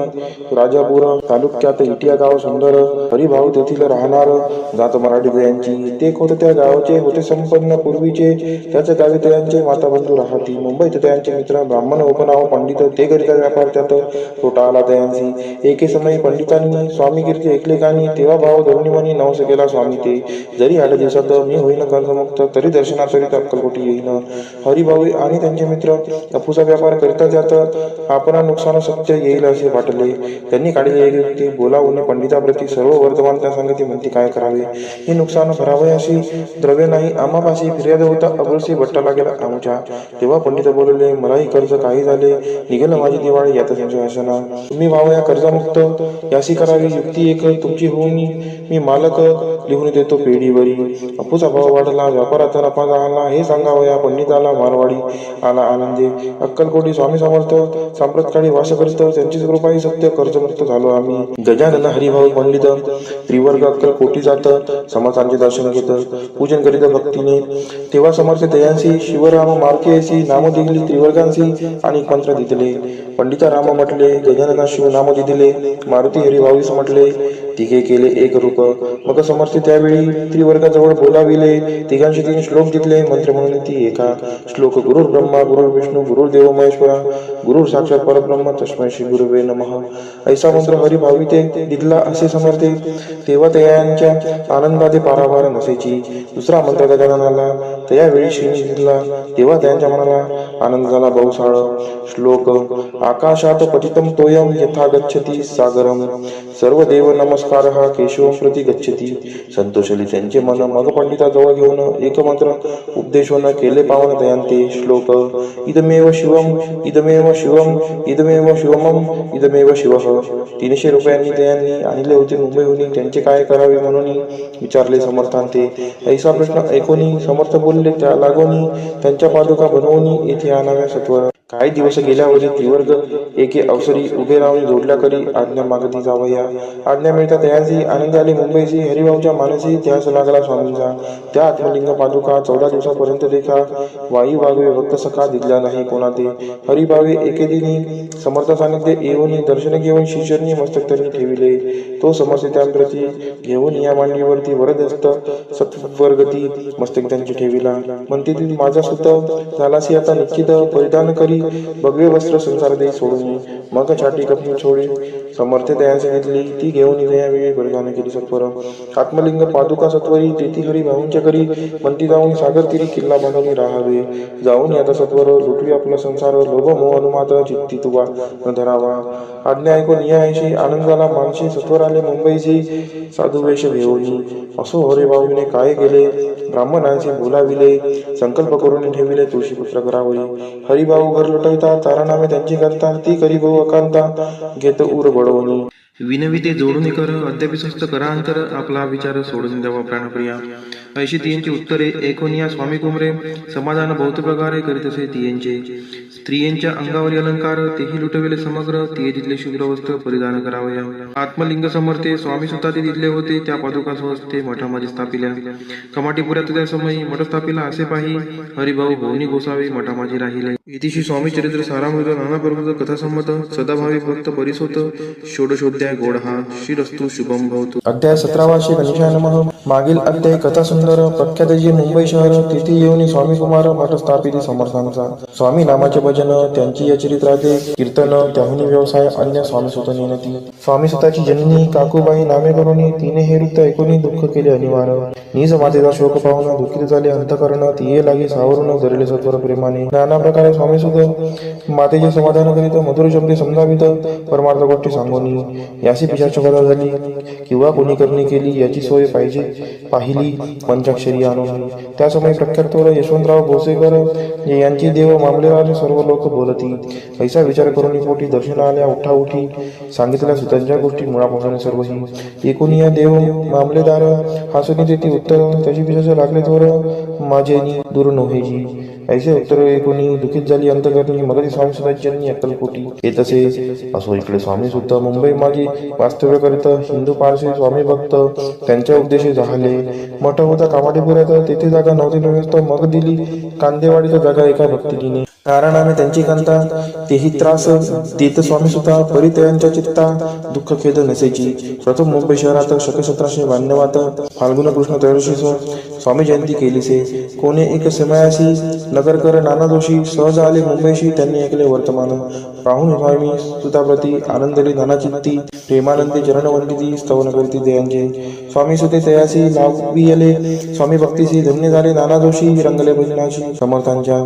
राजापूर तालुक्यात इटिया गाव सुंदर हरिभाऊ तेथील राहणार जात मराठी दयांची ते होते त्या गावाचे होते संपन्न पूर्वीचे त्याच गावी त्यांचे माता बंधू राहती मुंबईत त्यांचे मित्र ब्राह्मण उपनाव पंडित ते करिता व्यापार त्यात तोटा आला दयांची एके समयी पंडितांनी स्वामी कीर्ती ऐकले कानी तेव्हा भाव धरुणीमनी नवस केला स्वामी ते जरी 8 दिवसात मी होईन कर्जमुक्त तरी दर्शनाकरिता अक्कलकोटी येईन हरिभाऊ आणि त्यांचे मित्र अफूचा व्यापार करिता त्यात आपणा नुकसान सत्य येईल असे वाटले त्यांनी काढले एक व्यक्ती बोलावून पंडिताप्रती सर्व वर्तमान त्या संगती म्हणती काय करावे हे नुकसान भरावयाशी द्रव्य नाही आम्हापाशी फिर्याद होता अबुलसी भट्टाला गेला आमच्या तेव्हा पंडित बोलले मलाही कर्ज काही झाले निघेल माझी दिवाळी यात संशय असना तुम्ही व्हावया कर्जमुक्त यासी करावी युक्ती एक तुमची होऊन मी मालक लिहून देतो पेढीवरी अपूचा भाव वाढला व्यापाराचा नफा झाला हे सांगावया पंडिताला मारवाडी आला आनंदे अक्कलकोटी स्वामी समर्थ सांप्रतकाळी वास करत त्यांचीच कृपाही सत्य कर्जमुक्त झालो आम्ही गजानन हरिभाऊ पंडित त्रिवर्ग अक्कलकोटी जात समर्थांचे दर्शन घेत पूजन करीत भक्तीने तेव्हा समर्थ दयांसी शिवराम मारुती नाम दिली त्रिवर्गांसी आणि मंत्र दिले पंडिता राम म्हटले गजानना शिव नाम दिले मारुती हरिभाऊस म्हटले तिघे केले एक रूप मग समर्थ त्यावेळी त्रिवर्गाजवळ बोलाविले तिघांशी 3 श्लोक दिले मंत्र म्हणून ती एका श्लोक गुरुर् ब्रह्मा गुरुर् विष्णू गुरुर्देव महेश्वरा गुरुर् साक्षात परब्रह्म तस्मै श्री गुरुवे नमः ऐसा मंत्र हरिभावी ते दिला असे समर्थे तेव्हा त्यांच्या आनंदादे पारावार नसेची दुसरा मंत्र गजाननाला त्यावेळी श्री दिला तेव्हा त्यांच्या मनाला आनंद झाला बहुसाळ श्लोक आकाशात पतितम तोयम यथा गच्छति सागरम सर्व देव नमस्कार नमस्कारः केशवं प्रति गच्छति. संतोषली त्यांचे मन मग पंडिताजवळ घेऊन एकमंत्र उपदेशवन केले पावन दयांते. श्लोक. इदमेव शिवम इदमेव शिवम इदमेव शिवमम इदमेव शिवः. 300 रुपयांनी दयांनी आणले होते मुंबईहून. त्यांचे काय करावे म्हणून विचारले समर्थांते. ऐसा प्रश्न ऐकोनी समर्थ बोलले त्या लागोनी त्यांच्या पादुका बनवून येथे आणाव्या सत्वर. काही दिवस गेल्यावरी त्रिवर्ग एके अवसरी उभे राहून जोडल्या करी आज्ञा मागती जावया. आज्ञा मिळता तयाची आनंद आले मुंबईची. हरिभाऊच्या मानसी ध्यास लागला स्वामींचा. त्या आत्मलिंग पादुका 14 दिवसापर्यंत देखा वायू वागवे भक्त सखा दिसला नाही कोणा ते. हरिभावे एके दिनी समर्थ सानिध्य येऊन दर्शन घेऊन शिष्यनी मस्तक त्यांनी ठेविले. तो समर्थ त्यांप्रती घेऊन या मांडीवरती वरदस्त सत्वर्गती मस्तक त्यांची ठेविला. म्हणते ती माझा सुत झालासी आता निश्चित परिधान करी भगवे वस्त्र संसार दे सोडून. मग छाटी कपनी छोडी समर्थ दयाची घेतली. ती घेऊन वेळी परिधान केली सत्वर. आत्मलिंग पादुका सत्वरी तेथी हरिभाऊंच्या करी म्हणती जाऊन सागर तिरी किल्ला बांधून राहावे. जाऊन आता सत्वर लुटवी आपला संसार लोभ मोह अनुमात्र चित्ती तुवा न धरावा. आज्ञा ऐकून यायशी आनंदाला मानशी सत्वर आले मुंबईची साधू वेश घेऊन. असो हरिभाऊने काय केले ब्राह्मणांशी बोलाविले. संकल्प करून ठेविले तुळशीपुत्र करावरी. हरिभाऊ घर लुटविता तारानामे त्यांची करता. ती करी भाऊ अकांता घेत उर बडवणी. विनविते जोडून कर अद्याप स्वस्त करा अंतर. आपला विचार सोडून द्यावा प्राणप्रिया. ऐशी तियांची उत्तरे ऐकून या स्वामी कुमरे समाधान बहुत प्रकारे करीत असे तियांचे. स्त्रियांच्या अंगावरील अलंकार तेही लुटविले समग्र. तिये तिथले शुभ्र वस्त्र परिधान करावया. आत्मलिंग समर्थे स्वामी सुद्धा ते दिले होते. त्या पादुका स्वस्ते मठामध्ये स्थापिल्या. कमाटीपुऱ्यात त्या समयी मठ स्थापिला असे पाही हरिभाऊ भवनी गोसावे मठामाजी राहिले. इतिशी स्वामी चरित्र सारामृत नाना प्रभूत कथासंमत सदाभावी भक्त परिसोत षोडशोध्याय गोड हा. श्रीरस्तु शुभम भवतु. अध्याय 17 श्री गणेशाय नमः. मागील अध्याय कथा सुंदर. प्रख्यात जे मुंबई शहर तिथे येऊन स्वामी कुमार मठ स्थापित समर्थांचा. स्वामी नामाचे भजन त्यांची या चरित्राचे कीर्तन त्याहुनी व्यवसाय अन्य स्वामी सुत नेनती. स्वामी सुताची जननी काकूबाई नामे करून तिने हे वृत्त ऐकून दुःख केले अनिवार्य. निज मातेचा शोक पाहून दुःखित झाले अंतकरण. तिये लागे सावरून धरले सत्वर प्रेमाने. नाना प्रकारे स्वामी सुत मातेचे समाधान करीत मधुर शब्दे समजावित परमार्थ गोष्टी सांगून यासी पिशाच बदल झाली किंवा कोणी करणी केली याची सोय पाहिजे पाहिली पंचाक्षरी आणून. त्या समय प्रख्यात यशवंतराव भोसेकर यांची देव मामलेवाले सर्व लोक बोलती. ऐसा विचार करून पोटी दर्शन आल्या उठाउठी सांगितल्या सुतांच्या गोष्टी मुळापासून सर्वही. एकूण या देव मामलेदार हासुनी देती उत्तर. त्याची पिशाच लागले थोर माझेनी दूर नव्हेजी. ऐसे उत्तर ऐकून दुखित झाली अंतकरणी. मगरी स्वामी सुतांची अक्कलकोटी येत असे. असो इकडे स्वामी सुद्धा मुंबई माझी वास्तव्य करीत हिंदू पारसी स्वामी भक्त त्यांच्या उपदेशी झाले. मठ होता कामाडीपुऱ्यात. तेथे जागा नव्हती व्यवस्था. मग दिली कांदेवाडीच्या जागा एका भक्तिकीने. कारण आम्ही त्यांची कांता तेही त्रास देत स्वामी सुद्धा परितयांच्या चित्ता दुःख खेद नसेची. प्रथम मुंबई शहरात शक 1792 फाल्गुन कृष्ण त्रयोदशीस स्वामी जयंती केलीसे. कोणी एक समयाशी नगरकर नाना दोषी सहज आले मुंबईशी. त्यांनी ऐकले वर्तमान पाहून स्वामी सुताप्रती आनंदली धनाचित्ती प्रेमानंदी चरणवंदिती स्तवन करती दयांचे. स्वामी सुते तयासी लावियले स्वामी भक्तीसी धन्य झाले नाना दोषी रंगले भजनाशी समर्थांच्या.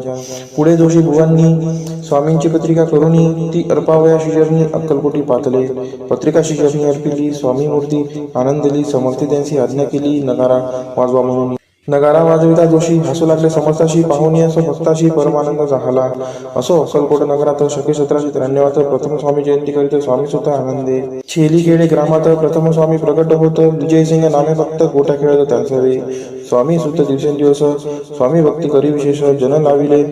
पुढे जोशी बुवांनी स्वामींची पत्रिका करून ती अर्पावया शिष्यरनी अक्कलकोटी पातले. पत्रिका शिष्यरनी अर्पिली. स्वामी मूर्ती आनंदली समर्थ त्यांची आज्ञा केली नगारा वाजवा म्हणून. नगारा वाजविता जोशी हसू लागले समर्थाशी पाहून असो भक्ताशी परमानंद झाला. असो अक्कलकोट नगरात शके 1793 प्रथम स्वामी जयंती करीत स्वामी सुद्धा आनंदे. छेलीखेडे ग्रामात प्रथम स्वामी प्रगट होत. विजयसिंग नामे भक्त गोटा खेळत त्यांचे. स्वामी सुत दिवसेंदिवस स्वामी भक्ती करी विशेष जन लाविले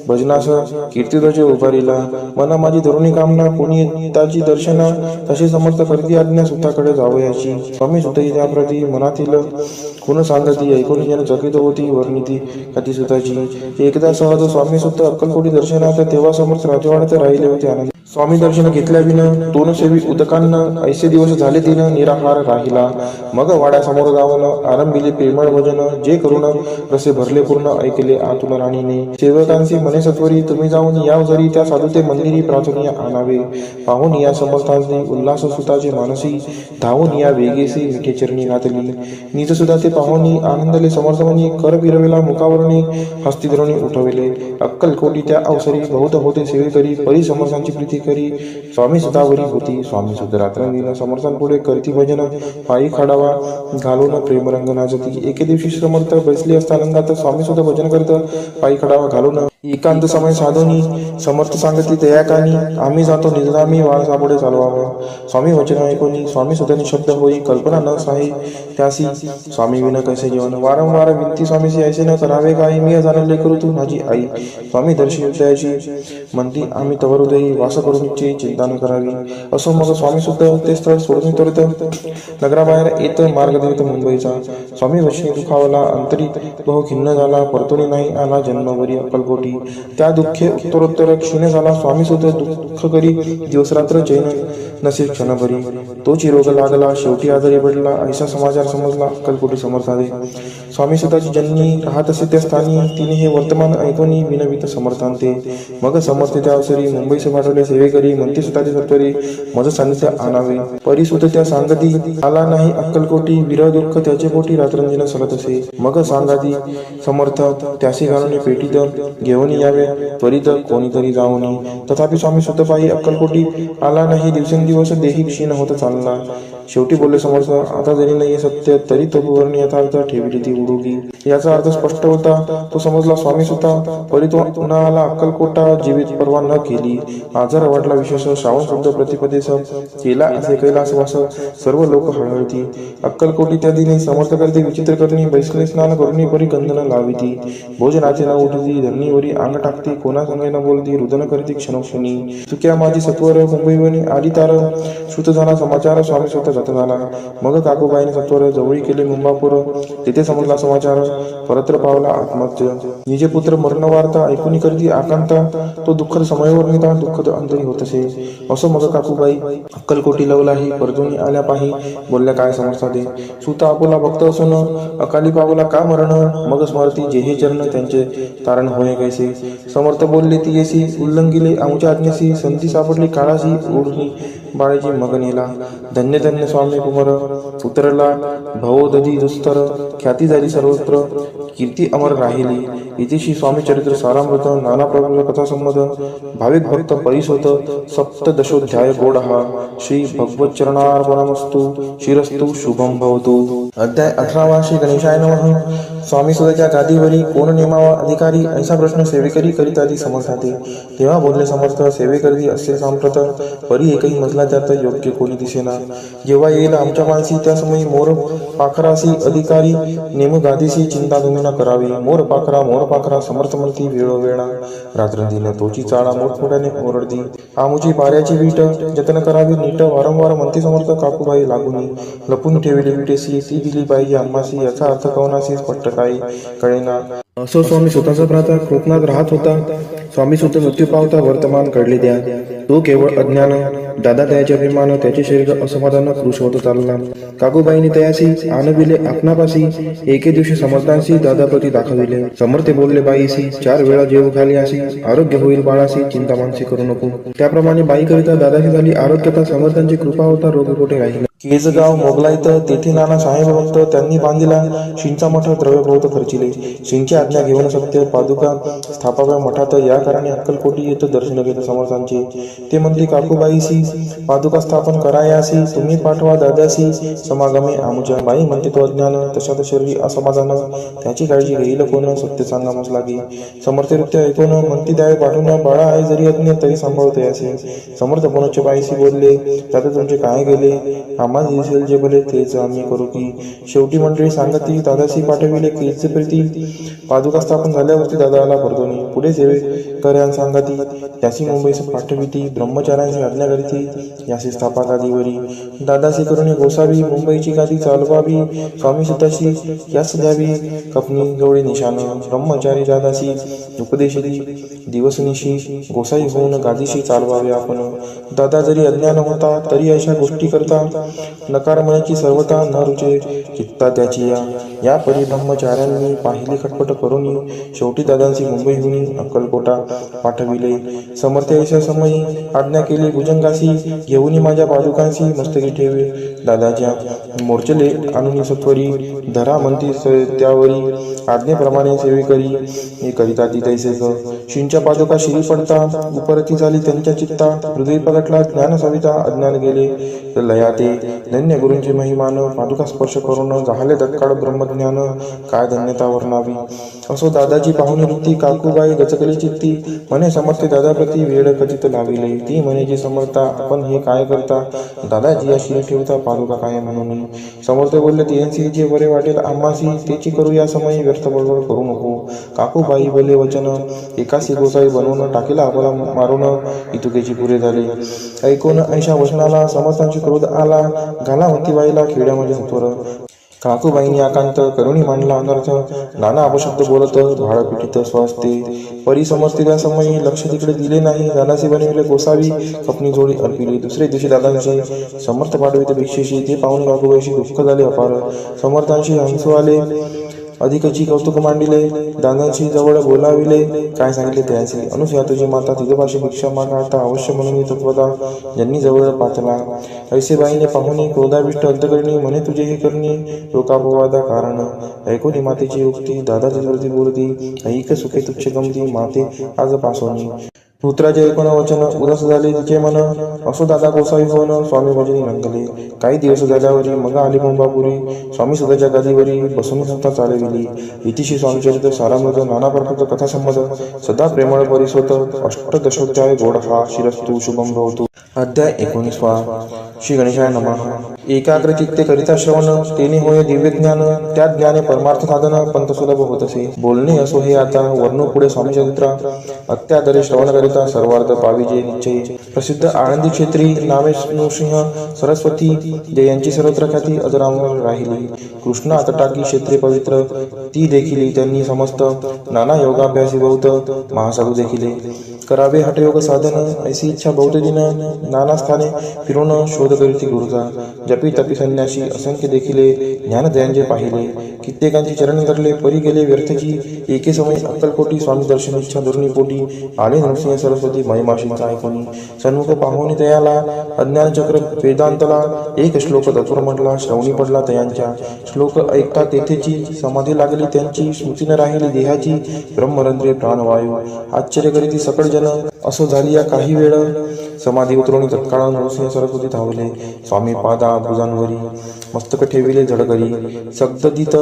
भजनास कीर्तिध्वज उभारिला. मना माझी तरुणी कामना कोणी ताची दर्शना तशी समर्थ करती आज्ञा सुताकडे जावयाची. स्वामी सुतही त्याप्रती मनातील खुन सांगती ऐकून जन चकित होती वर्णिती कधी सुताची. एकदा सहज स्वामी सुत अक्कलकोटी दर्शनात तेव्हा समर्थ राजवाड्यात राहिले होते आनंद. स्वामी दर्शन घेतल्या विन दोन सेवी उदकांना ऐसे दिवस झाले तीन निराहार राहिला. मग वाड्यासमोर जाऊन आरंभिले प्रेमळ भजन जे करून रसे भरले पूर्ण ऐकले आतुन राणीने. सेवकांची मने सत्वरी तुम्ही जाऊन या जरी त्या साधुते मंदिरी प्रार्थनीय आणावे. पाहून या समर्थांनी उल्हास सुताचे मानसी धावून या वेगेसी मिठे चरणी घातली. निज सुद्धा ते पाहुनी आनंदले समर्थवनी कर फिरविला मुखावरणी हस्ती धरुणी उठविले. अक्कलकोटी त्या अवसरी बहुत होते सेवेकरी परी समर्थांची प्रीती करी स्वामी सुतावरी होती. स्वामी सुत रात्रंदिन समर्थांपुढे करती भजन, पायी खडावा घालून प्रेमरंग नाचती. एके दिवशी समर्थ बसले असता आनंदात स्वामी सुद्धा भजन करत पायी खडावा घालून एकांत समय साधोनी. समर्थ सांगती दयाकानी, आम्ही जातो निजधामी वाळ सापुढे चालवावा. स्वामी वचन ऐकोनी स्वामी सुद्धा निशब्द होई, कल्पना न साही त्यासी स्वामी विन कैसे जीवन. वारंवार विनती स्वामीसी ऐसे न करावे काही, मी जाणले करू तू माझी आई. स्वामी दर्शी हृदयाची म्हणती, आम्ही तवर हृदयी वास करून इच्छे चिंता न करावी. असो मग स्वामी सुद्धा ते स्थळ सोडून त्वरित नगराबाहेर येत मार्ग देत मुंबईचा. स्वामी वचनी दुखावला अंतरी बहु खिन्न झाला, परतुनी नाही आला जन्मभरी अक्कलकोटी. त्या दुःखे उत्तरोत्तर क्षीण झाला. स्वामी सुद्धा दुःख करी दिवसरात्र चैन नसे क्षणभरी. तोची रोग लागला शेवटी आजारी पडला, ऐसा समाचार समजला अक्कलकोटी समर्थादे. स्वामी सुताची जननी राहत असे त्या स्थानी, तिने हे वर्तमान ऐकोनी विनवित समर्थांते. मग समर्थ त्या अवसरी मुंबईस पाठवले सेवेकरी, म्हणते सुताचे सत्वरी मज सान्निध्य आणावे. परिसुत त्या सांगती आला नाही अक्कलकोटी, विरह दुःख त्याचे पोटी रात्रंदिन सलत असे. मग सांगाती समर्थ त्यासी घालून पेटीत घेऊन यावे त्वरित कोणीतरी जाऊनी. तथापि स्वामी सुत पायी अक्कलकोटी आला नाही, दिवसेंदिवस देही क्षीण होत चालला. शेवटी बोलले समर्थ, आता जरी नाही सत्य तरी तो वर्णी यथार्थ ठेवली ती उडुगी. याचा अर्थ स्पष्ट होता, तो समजला स्वामी सुता. परी तो पुन्हा आला अक्कलकोटा, जीवित परवा न केली. आजार वाटला विशेष, श्रावण शुद्ध प्रतिपदेस केला असे कैलासवास. सर्व लोक हळहळती. अक्कलकोटी त्या दिनी समर्थ करते विचित्र करणी, बैसले स्नान करुणी परी गंधन लाविती. भोजनाचे न उठती, धरणीवरी अंग टाकते, कोणा संगे न बोलती, रुदन करती क्षणोक्षणी. चुक्या माझी सत्वर मुंबईवनी आली तार, श्रुत झाला समाचार स्वामी स्वतः जात झाला. मग काकूबाईने सत्वर जवळी केले मुंबापूर, तिथे समजला समाचार. परत्र पावला आत्महत्य, निजे पुत्र मरण वार्ता ऐकून करती आकांता. तो दुःखद समयवर निता दुःखद अंतरी होत असे. असो मग काकूबाई अक्कलकोटी लवलाही, परतुनी आल्या पाही बोलल्या काय समर्थादे. सुता आपुला भक्त असून अकाली पावला का मरण, मग स्मरती जेहे चरण त्यांचे तारण होय कैसे. समर्थ बोलले ती येसी, उल्लंघिले आमच्या आज्ञेसी, संधी सापडली काळाशी ओढणी बाळेची मग नेला. धन्य धन्य स्वामी कुमार उतरला भवोदधी दुस्तर, ख्याती झाली सर्वत्र कीर्ती अमर राहिली. इतिशी स्वामी चरित्र सारामृत, नाना प्रबंध कथा संमत, भाविक भक्त परिसोत सप्तदशोध्याय गोड हा. श्री भगवत चरणार्पणमस्तु, शिरस्तु शुभम भवतु. अध्याय 18 श्री गणेशाय नमः. स्वामी सुताच्या गादीवरी कोण नेमावा अधिकारी, ऐसा प्रश्न सेवेकरी करीत आधी समर्थाते. तेव्हा बोलले समर्थ, सेवेकरी असे सांप्रत परी एकही मजला त्यात योग्य कोणी दिसेना. जेव्हा येईल आमच्या माणसी त्या समयी मोर पाखरासी अधिकारी, नेम गादीसी चिंता तुम्ही न करावी. मोर पाखरा समर्थ म्हणती वेळोवेळा, रात्रंदिन तोची चाळा मोठमोठ्याने ओरडती. आमुची पाऱ्याची वीट जतन करावी नीट, वारंवार म्हणते समर्थ काकूबाई लागूनी. लपून ठेवली विटेसी ती दिली पाहिजे आम्हासी, याचा अर्थ कवनासी स्पष्ट काही कळेना. असो स्वामी स्वतःचा भ्राता कोकणात राहत होता. स्वामी सुद्धा मृत्यू पावता वर्तमान कळले द्या. तो केवळ अज्ञान, दादा त्याचे अभिमान, त्याचे शरीर असमाधान कृश होत चालला. काकूबाईने तयासी आणविले आपणापासी, एके दिवशी समर्थांशी दादाप्रती दाखविले. समर्थ बोलले बाईसी, 4 वेळा जेव खाली असी, आरोग्य होईल बाळासी, चिंता मानसी करू नको. त्याप्रमाणे बाई करिता दादाशी झाली आरोग्यता. समर्थांची कृपा होता रोग कोठे राहिला. केजगाव मोगलाईत तेथे नाना साहेब भक्त, त्यांनी बांधिला शिंचा मठ, द्रव्य बहुत खर्चिले. शिंची आज्ञा घेऊन सत्य पादुका स्थापाव्या मठात, या कारणे अक्कलकोटी येत दर्शन घेत समर्थांचे. ते म्हणते काकूबाईसी पादुका स्थापन करायासी, तुम्ही पाठवा दादासी समागमे आमुच्या. बाई म्हणते तो अज्ञान, तशात शरीर असमाधान, त्याची काळजी घेईल कोण, सत्य सांगा मस लागे. समर्थरित्य ऐकून म्हणती द्यावे पाठवून, बाळा आहे जरी अज्ञ तरी सांभाळते असे. समर्थ पुनच्च बाईसी बोलले, त्यात तुमचे काय गेले, आम्हाला दिसेल जे भले तेच आम्ही करू की. शेवटी मंडळी सांगती दादासी पाठविले कीच प्रीती. पादुका स्थापन झाल्यावरती दादाला परतोनी. पुढे सेवे कर्यान सांगती, त्यासी मुंबईस पाठविती. ब्रह्मचार्यांची आज्ञा करीती, यासी स्थापा गादीवरी. दादासी करुणी गोसावी, मुंबईची गादी चालवावी. स्वामी सुताशी यास द्यावी, कपनी गवळी निशाण. ब्रह्मचारी दादासी उपदेशिती, दिवसनिशी गोसाई होऊन गादीशी चालवावे आपण. दादा जरी अज्ञान होता तरी अशा गोष्टी करता, नकार म्हणायची सर्वता न रुचे चित्ता त्याची. या परी ब्रह्मचार्यांनी पाहिली खटपट करून, शेवटी दादांची मुंबईहून अक्कलकोटा पाठविले. समर्थ अशा समयी आज्ञा केली भुजंगासी, घेऊन माझ्या पादुकांशी मस्तकी ठेवे. दादाच्या मोर्चले आणून सत्वरी, धरा म्हणती त्यावरी आज्ञेप्रमाणे सेवे करी करिता ती तैसेच श्रींच्या पादुका शिरी पडता उपरती झाली त्यांच्या चित्ता हृदय प्रगटला ज्ञान सविता अज्ञान गेले लया ते धन्य गुरूंचे महिमान पादुका स्पर्श करून झाले तत्काळ ब्रह्मज्ञान काय धन्यता वर्णावी असो दादाची पाहुणी वृत्ती काकूबाई गचकली चित्ती म्हणे समर्थ दादाप्रती वेळ कथित लाविले ती म्हणे जी समर्था आपण हे काय करता दादाजी या शिरी ठेवता पादुका काय म्हणून समर्थ बोलले त्यांची जे बरे वाटेल आम्हासी तेची करू या समयी व्यर्थ बडबड करू नको काकूबाई बोले वचन एकासी गोसाई बनवून टाकीला आपला मारून इतुकेची पुरे झाले ऐकून ऐशा वचनाला समर्थांची क्रोध आला घाला बाईला खेड्यामध्ये सत्वर काकूबाईंनी आकांत करुणी मांडला अनर्थ नाना अपशब्द बोलत भाळ पिटीत स्वस्ते परी समर्थित्या समयी लक्ष तिकडे दिले नाही दादासी बनविले गोसावी खपणी जोडी अर्पिली दुसरे दिवशी दादांशी समर्थ पाठवित भिक्षेशी ते पाहून काकूबाईशी दुःख झाले अपार समर्थांशी हंसू आले अधिकची कौतुक मांडिले दादांशी जवळ बोलाविले काय सांगितले त्याची अनुसया तुझी माता तिजोबाशी भिक्षा मागता अवश्य म्हणून तत्वता ज्यांनी जवळ पाचला ऐसेबाईने पाहुणी क्रोधाविष्ट अंतकरणी म्हणे तुझे हे करणी लोकापवादा कारण ऐकोनी मातेची उक्ती दादाची स्मृती बोलती ऐक सुखे तुच्छ गमती माते आज पासोनी पुत्राचे ऐकून वचन उदास झाले तिचे मन असो दादा गोसावी होऊन स्वामी भजनी रंगले काही दिवस झाल्यावरी मग आली मुंबापुरी स्वामी सुधाच्या गादीवरी बसून संस्था चालविली इतिशी स्वामीचरित्र सारामृत नाना प्रकारचा कथा संमत सदा प्रेमळ परिसोत अष्टदशोध्याय गोड हा शिरस्तु शुभम भवतु अध्याय 19 श्री गणेशाय नमः एकाग्र चित्ते करिता श्रवण तेने होय दिव्य ज्ञान त्या ज्ञाने परमार्थ साधन पंत सुलभ होत असे बोलणे असो हे आता वर्णू पुढे स्वामी चरित्र अत्यादरे श्रवण करिता सर्वार्थ पाविजे निश्चय प्रसिद्ध आनंदी क्षेत्री नामे नृसिंह सरस्वती जयांची सर्वत्र ख्याती अजरामर राहिली कृष्णा तटाकी क्षेत्रे पवित्र ती देखिली त्यांनी समस्त नाना योगाभ्यासी बहुत महासाधू देखिले करावे हठयोग साधन ऐसी इच्छा बहुत दिन नाना स्थाने फिरून शोध करीती गुरुचा जपी तपी संन्यासी असंख्य देखिले ज्ञानदयांचे पाहिले कित्येकांची चरण धरले परी गेले व्यर्थची एके समय अक्कलकोटी स्वामी दर्शन इच्छा धरुणी पोटी आले नृसिंह सरस्वती महिमाशींचा ऐकून सन्मुख पाहुणी तयाला अज्ञान चक्र वेदांतला एक श्लोक तत्वर म्हटला श्रवणी पडला तयांच्या श्लोक ऐकता तेथेची समाधी लागली त्यांची स्मृती न राहिली देहाची ब्रह्मरंध्रे प्राणवायू आश्चर्य करीती सकळ जन असो झाली या काही वेळ समाधी उतरवणी तत्काळ नृसिंह सरस्वती धावले स्वामी पादा भुजांवरी मस्तक ठेविले झडकरी सगदित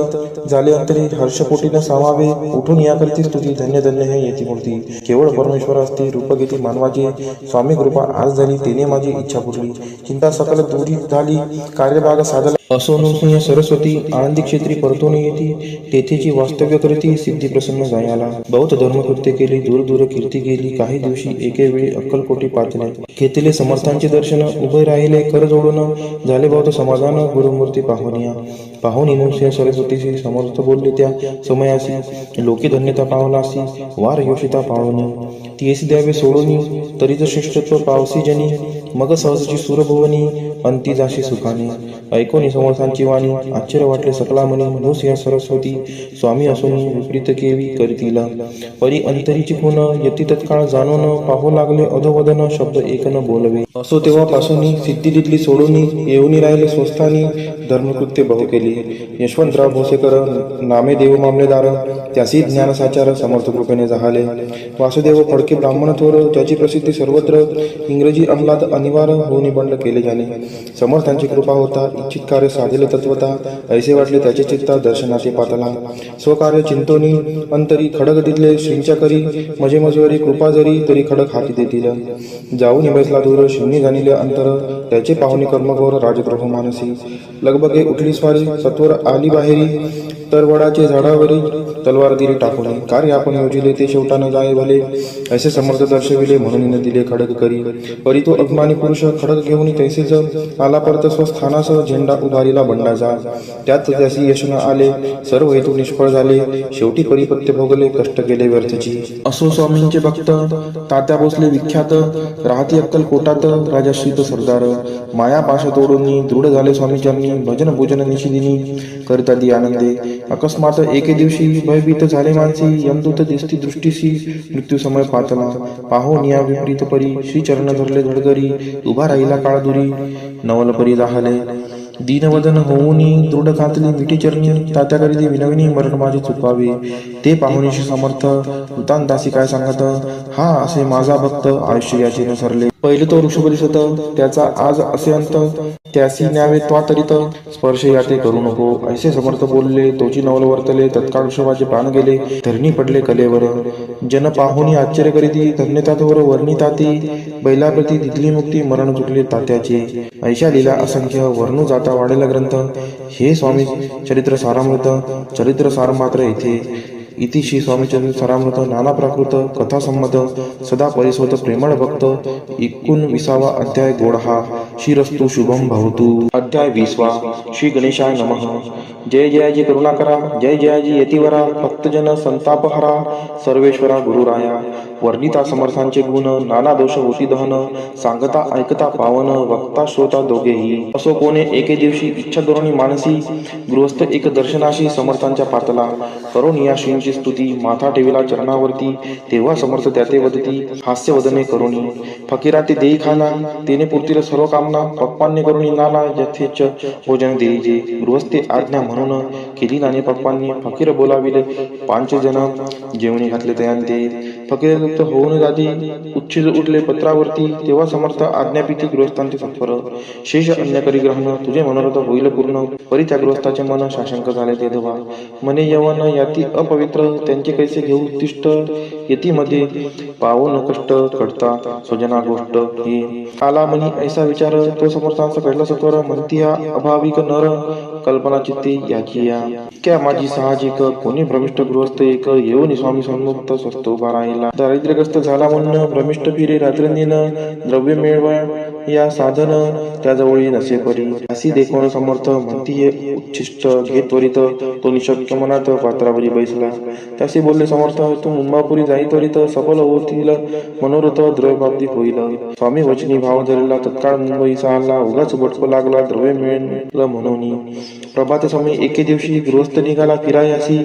झाले अंतरी हर्षपोटीनं सामावे उठून याकरिती स्तुती धन्य धन्य हे येती मूर्ती केवळ परमेश्वर असते रूप घेती मानवाची स्वामी कृपा आज झाली तेने माझी इच्छा पुरली चिंता सकल दूरी झाली कार्यभाग साधला असो नृसिंह सरस्वती आनंदी क्षेत्री परतून येती तेथेची वास्तव्य करीती सिद्धी प्रसन्न जायाला बहुत धर्मकृत्य केली दूर दूर कीर्ती गेली काही दिवशी एके वेळी अक्कलकोटी पाचले घेतले समर्थांचे दर्शन उभे राहिले कर जोडून झाले बहुत समाधान गुरुमूर्ती पाहुनिया पाहुणी नृसिंह सरस्वतीशी समर्थ बोलले त्या समयासी लोके धन्यता पावलासी वार योषिता पावनी तीस द्यावे सोडूनी तरीच श्रेष्ठत्व पावसी जनी मग सहजची सुरभुवनी अंती जाशी सुखाने ऐकोनी समर्थांची वाणी आश्चर्य वाटले सकला मनी नृसिंह सरस्वती स्वामी असोनी विपरीत केवी करीतीला परी अंतरीची खून यती तत्काळ जाणून पाहू लागले अधोवदन शब्द एक न बोलवे असो तेव्हापासून सिद्धी दिली सोडून येऊनी राहिले स्वस्थानी धर्मकृत्य बहु केली यशवंतराव भोसेकर नामे देव मामलेदार त्यासी ज्ञान साचार समर्थ कृपेने झाले वासुदेव फडके ब्राह्मण थोर ज्याची प्रसिद्धी सर्वत्र इंग्रजी अंमलात अनिवार्य होऊन बंड केले जाणे समर्थांची कृपा होता इच्छित कार्य साधिले तत्वता ऐसे वाटले त्याचे चित्ता दर्शनाचे पातला स्वकार्य चिंतोनी अंतरी खडक दिले श्रींच्या करी मजे मजवरी कृपा जरी तरी खडक हाती देतील जाऊन बसला दूर शिवनी जाणिले अंतर त्याचे पाहुणे कर्मघोर राजद्रोह मानसी लगबगे उठली स्वारी सत्वर आली बाहेरी तरवडाचे झाडावरी तलवार दिली टाकून कार्य आपण योजिले ते शेवटा न जाय भले ऐसे समर्थ दर्शविले म्हणून दिले खडक करी परी तो अभिमानी पुरुष खडक घेऊन तैसेच आला परत स्वस्थानास झेंडा उभारीला बंडाचा त्यात त्यासी यश न आले सर्व हेतू निष्फळ झाले शेवटी परिपत्य भोगले कष्ट केले व्यर्थची असो स्वामींचे भक्त तात्या भोसले विख्यात राहती अक्कल कोटात राजाश्रीत सरदार माया पाश तोडून दृढ झाले स्वामीचरणी भजन पूजन निशिदिनी करता दी आनंदे अकस्मात एके दिवशी भयभीत झाले मानसी यमदूत दिसती दृष्टीसी मृत्यू समय पातला पाहून या विपरीत परी श्री चरण धरले धडगरी उभा राहिला काळ दुरी नवल परी राहले दीनवदन होऊनी दृढ कातली मिठी चरणी तात्याकरिती विनविनी मरण माझे चुकावे ते पाहुणीशी समर्थ वृतांत दासी काय सांगत हा असे माझा भक्त आयुष्य याचे न सरले पहिले तो ऋषभ दिसत त्याचा आज असे अंत त्यासी न्यावे त्वातरित स्पर्श याते करू नको ऐसे समर्थ बोलले तोची नवल वर्तले तत्काळ ऋषभाचे प्राण गेले धरणी पडले कलेवर जन पाहुणी आश्चर्य करीती धन्यतातवर वर्णिताती बैलाप्रती दिली मुक्ती मरण चुकले तात्याचे ऐशा लीला असंख्य वर्णू जाता वाढेला ग्रंथ हे स्वामी चरित्र सारामृत चरित्र सार मात्र येथे इति श्री स्वामी चरित्र सारामृत नाना प्राकृत कथा संमत सदा परिसोत प्रेमळ भक्त 19 अध्याय गोडहा शिरस्तु शुभम भवतु अध्याय 20 श्री गणेशाय नमः जय जयाजी करुणाकरा जय जयाजी यतिवरा भक्तजन संतापहरा सर्वेश्वरा गुरुराया वर्णिता समर्थांचे गुण नाना दोष होती दहन सांगता ऐकता पावन वक्ता श्रोता दोघेही असो कोणे एके दिवशी इच्छा धोरणी मानसी गृहस्थ एक दर्शनाशी समर्थांच्या पातला करून या श्रींची स्तुती माथा ठेविला चरणावरती तेव्हा समर्थ त्याते वदती हास्य वदने करुणी फकीरा ते देई खाना तेने पुरतील सर्व कामना पक्वान्य करुणी नाना यथेच भोजन देईजे गृहस्थे आज्ञा म्हणून केली नाने पक्वान्य फकीर बोलाविले 5 जन जेवणी घातले तयांते फकीर तृप्त होऊन जाती उच्छिद उठले पत्रावरती तेव्हा समर्थ आज्ञापिती गृहस्थांचे सत्वर शेष अन्य करी ग्रहण तुझे मनोरथ होईल पूर्ण परी त्या गृहस्थाचे मन शाशंक झाले ते धवा मने यवन याती अपवित्र त्यांचे कैसे घेऊ तिष्ठ यतीमध्ये पावन कष्ट कडता स्वजना गोष्ट ही आला मनी ऐसा विचार तो समर्थांचा कळला सत्वर म्हणती हा अभाविक नर कल्पना चित्ते याची या क्या माझी साहजिक कोणी भ्रमिष्ठ गृहस्थ एक येऊन स्वामी सन्मुक्त स्वस्त उभा राहिला दारिद्र्यग्रस्त झाला म्हणून भ्रमिष्ठ फिरे रात्रंदिन द्रव्य मिळवा या साधन त्याजवळी नसे परी अशी देखून समर्थ म्हणती उच्छिष्ट घेत त्वरित तो निशक्य मनात पात्रावरी बैसला त्याशी बोलले समर्थ तू मुंबापुरी जाई त्वरित सफल होतील मनोरथ द्रव्यप्राप्ती होईल स्वामी वचनी भाव धरला तत्काळ मुंबई आला उगाच बटको लागला द्रव्य मिळेल म्हणून प्रभात समय एके दिवशी गृहस्थ निघाला फिरायासी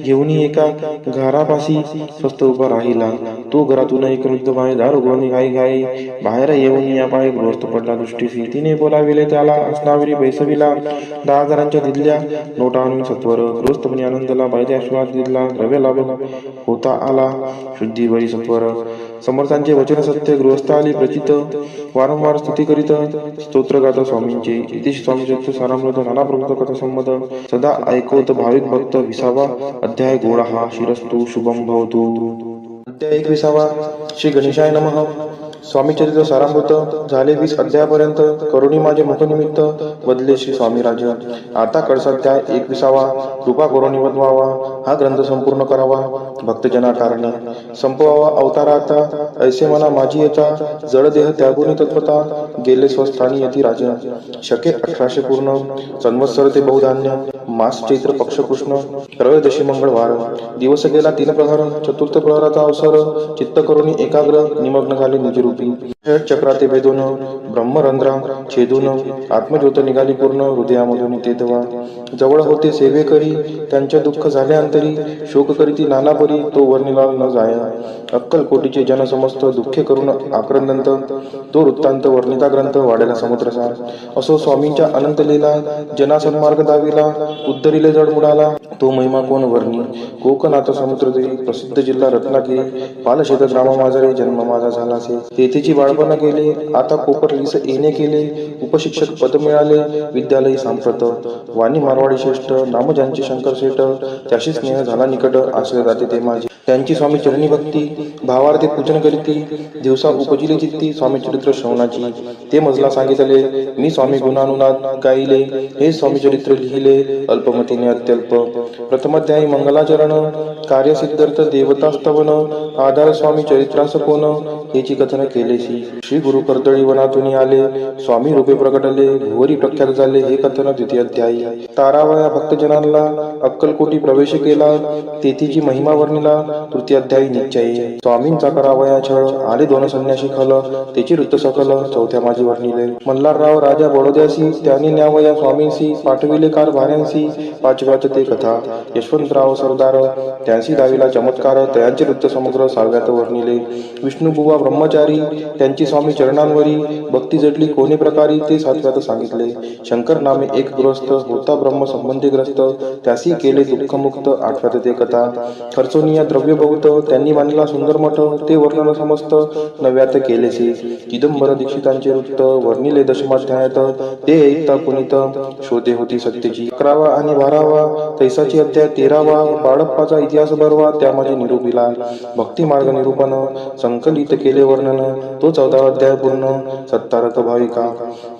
घेऊन एका घरापाशी स्वस्त उभा राहिला तो घरातून एक वृद्ध बाई दार उघडून घाई घाई बाहेर येऊन या पाय गृहस्थ पडला दृष्टीसी तिने बोलाविले त्याला असनावरी बैसविला 10,000च्या दिल्या नोटा आणून सत्वर गृहस्थपणे आनंदला बायदे आशीर्वाद दिला द्रव्य लाभ होता आला शुद्धी बरी सत्वर समर्थांचे वचन सत्य गृहस्थ आली प्रचित वारंवार स्तुती करीत स्तोत्र गाता स्वामींचे इति स्वामी चरित्र सारामृत नाना प्रभुत कथा संमत सदा ऐकवत भाविक भक्त 20 अध्याय गोडहा शिरस्तु शुभम भवतु अध्याय 21 श्री गणेशाय नमः स्वामी चरित्र सारामृत झाले 20 अध्यायापर्यंत करुणी माझे मुखनिमित्त बदले श्री स्वामी राज आता कडसाध्याय 21 कृपा करुणी वदवावा हा ग्रंथ संपूर्ण करावा भक्तजना कारणे संपवावा अवतारा आता ऐसे मना माझी येता जड देह त्यागुनी तत्वता गेले स्वस्थानी यती राज शके 1800 पूर्ण संवत्सर ते बहुधान्य मास चैत्र पक्ष कृष्ण त्रयोदशी मंगळवार दिवस गेला 3 प्रहर चतुर्थ प्रहराचा अवसर चित्त करुणी एकाग्र निमग्न झाले निजरूपी चक्राते भेदून ब्रह्मरंध्रा छेदून आत्मज्योत निघाली पूर्ण हृदयामधून ते दवा जवळ होते सेवे करी त्यांचे दुःख झाले अंतरी शोक करीती नाना परी तो वर्णिला न जाया अक्कल कोटीचे जन समस्त दुःखे करून आक्रंदंत तो वृत्तांत वर्णिता ग्रंथ वाढेला समुद्रसार असो स्वामींच्या अनंत लीला जना सन्मार्ग दाविला उद्धरिले जड मुडाला तो महिमा कोण वर्णी कोकणात समुद्र देवी प्रसिद्ध जिल्हा रत्नागिरी पालशेत ग्रामा माझरे जन्म माझा झालासे तेथेची बाळपण गेले आता कोपरलीस येणे केले उपशिक्षक पद मिळाले विद्यालयी सांप्रत वाणी मारवाडी श्रेष्ठ नाम ज्यांचे शंकर शेठ त्याशी स्नेह झाला निकट आश्रय जाते ते माझे त्यांची स्वामी चरणी भक्ती भावार्थे पूजन करीती दिवसा उपजिले चित्ती स्वामी चरित्र श्रवणाची ते मजला सांगितले मी स्वामी गुणानुनाद गाईले हे स्वामी चरित्र लिहिले अल्पमतीने अत्यल्प प्रथमाध्यायी मंगलाचरण कार्यसिद्धार्थ देवतास्तवन आधार स्वामी चरित्रास कोण हेची कथन केलेसी श्री गुरु कर्दळी वनातून आले स्वामी रूपे प्रकटले भुवरी प्रख्यात झाले हे कथन द्वितीय अध्यायी तारावया भक्तजनांना अक्कलकोटी प्रवेश केला तेथीची महिमा वर्णिला तृतीयाध्यायी निश्चये. स्वामींचा करावया छळ, आले दोन संन्यासी खल, त्याची वृत्त सकल चौथ्या माझी वर्णिले. मल्हारराव राजा बडोद्यासी, त्यांनी न्यावया स्वामींसी, पाठविले कारभाऱ्यांसी, पाचव्यात ते कथा. यशवंतराव सरदार, त्यांसी दाविला चमत्कार, त्यांचे वृत्त समग्र सहाव्यात वर्णिले. विष्णुबुवा ब्रह्मचारी, त्यांची स्वामी चरणांवरी भक्ती जडली कोणी प्रकारी, ते सातव्यात सांगितले. शंकर नामे एक गृहस्थ, होता ब्रह्म संबंधी ग्रस्त, त्यासी केले दुःखमुक्त, आठव्यात ते कथा. खर्चोनिया द्रव्य बहुत, त्यांनी बांधला सुंदर मठ, ते वर्णन समस्त नव्यात केलेसे. चिदंबर दीक्षितांचे वृत्त वर्णिले दशमाध्यायात, ते ऐकता पुनीत शोधे होती सत्यची. 11वा आणि 12वा तैसाची अध्याय 13वा, बाळप्पाचा इतिहास बरवा, त्यामध्ये निरूपिला. भक्ती मार्ग निरूपण संकलित केले वर्णन, तो 14वा अध्याय पूर्ण. सत्तारथ भाविका,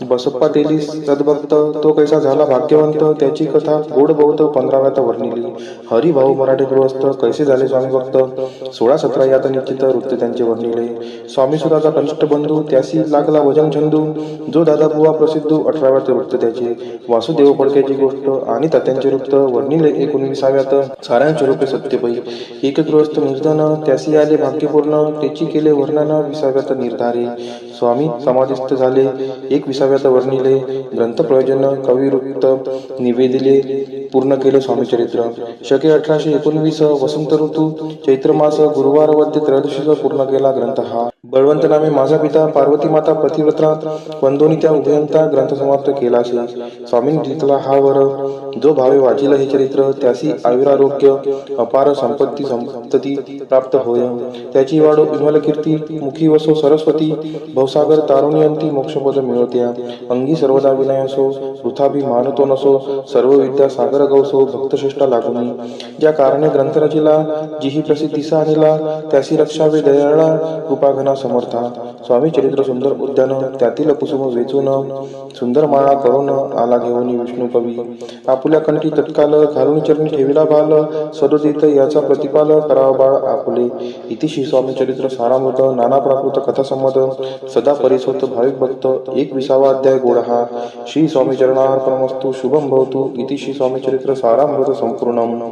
बसप्पा तेलीस सद्भक्त, तो कैसा झाला भाग्यवंत, त्याची कथा गोड बहुत 15व्यात वर्णिली. हरिभाऊ मराठे गृहस्थ, कैसे झाले स्वामी भक्त, 16-17 यात निश्चित वृत्त त्यांचे वर्णिले. स्वामी सुराचा कनिष्ठ बंधू, त्यासी लागला भजन छंदू, जो दादा बुवा प्रसिद्ध, 18व्यात वृत्त त्याचे. वासुदेव फडक्याची गोष्ट आणि तात्यांचे वृत्त वर्णिले 19व्यात. सारांश रूपे सत्यपै, एक गृहस्थ निर्धन, त्यासी आले भाग्यपूर्ण, त्याची केले वर्णन 20व्यात निर्धारे. स्वामी समाधिस्थ झाले 21व्यात वर्णिले. ग्रंथ प्रयोजन कवी वृत्त निवेदिले, पूर्ण केले स्वामी चरित्र. शके 1819 वसंत ऋतू चैत्र मास गुरुवार वद्य त्रयोदशीचा पूर्ण केला ग्रंथ हा. बळवंत नामे माझा पिता, पार्वती माता पतिव्रता, वंदोनी त्या उभयंता, ग्रंथ समाप्त केला असे. स्वामींनी जिंकला हा वर, जो भावे वाचिल हे चरित्र, त्यासी आयुरारोग्य अपार संपत्ती प्राप्त होय. त्याची वाढो विमल कीर्ती, मुखी वसो सरस्वती, भवसागर तारुणी अंती मोक्षपद मिळवत्या. अंगी सर्वदा विनय असो, वृथाभी मानतो नसो, सर्व विद्या सागर गवसो, भक्तश्रेष्ठा लागुनी. ज्या कारणे ग्रंथ रचिला, जिही प्रसिद्धीसा आणिला, त्यासी रक्षावे दयाळा, कृपाघना समर्था. स्वामी चरित्र सुंदर उद्यान, त्यातील कुसुम वेचून, सुंदर माळा करून आला घेऊन विष्णू कवी. आपुल्या कंठी तत्काल घालून चरणी ठेविला बाल, सदोदित याचा प्रतिपाल करावा बाळ आपुले. इतिशी स्वामी चरित्र सारामृत, नाना प्राकृत कथा संमत, सदा परिसोत भाविक भक्त, 21वा अध्याय गोड हा. श्री स्वामी चरणार्पणमस्तु. शुभम भवतु. इतिशी स्वामी चरित्र सारामृत संपूर्णम.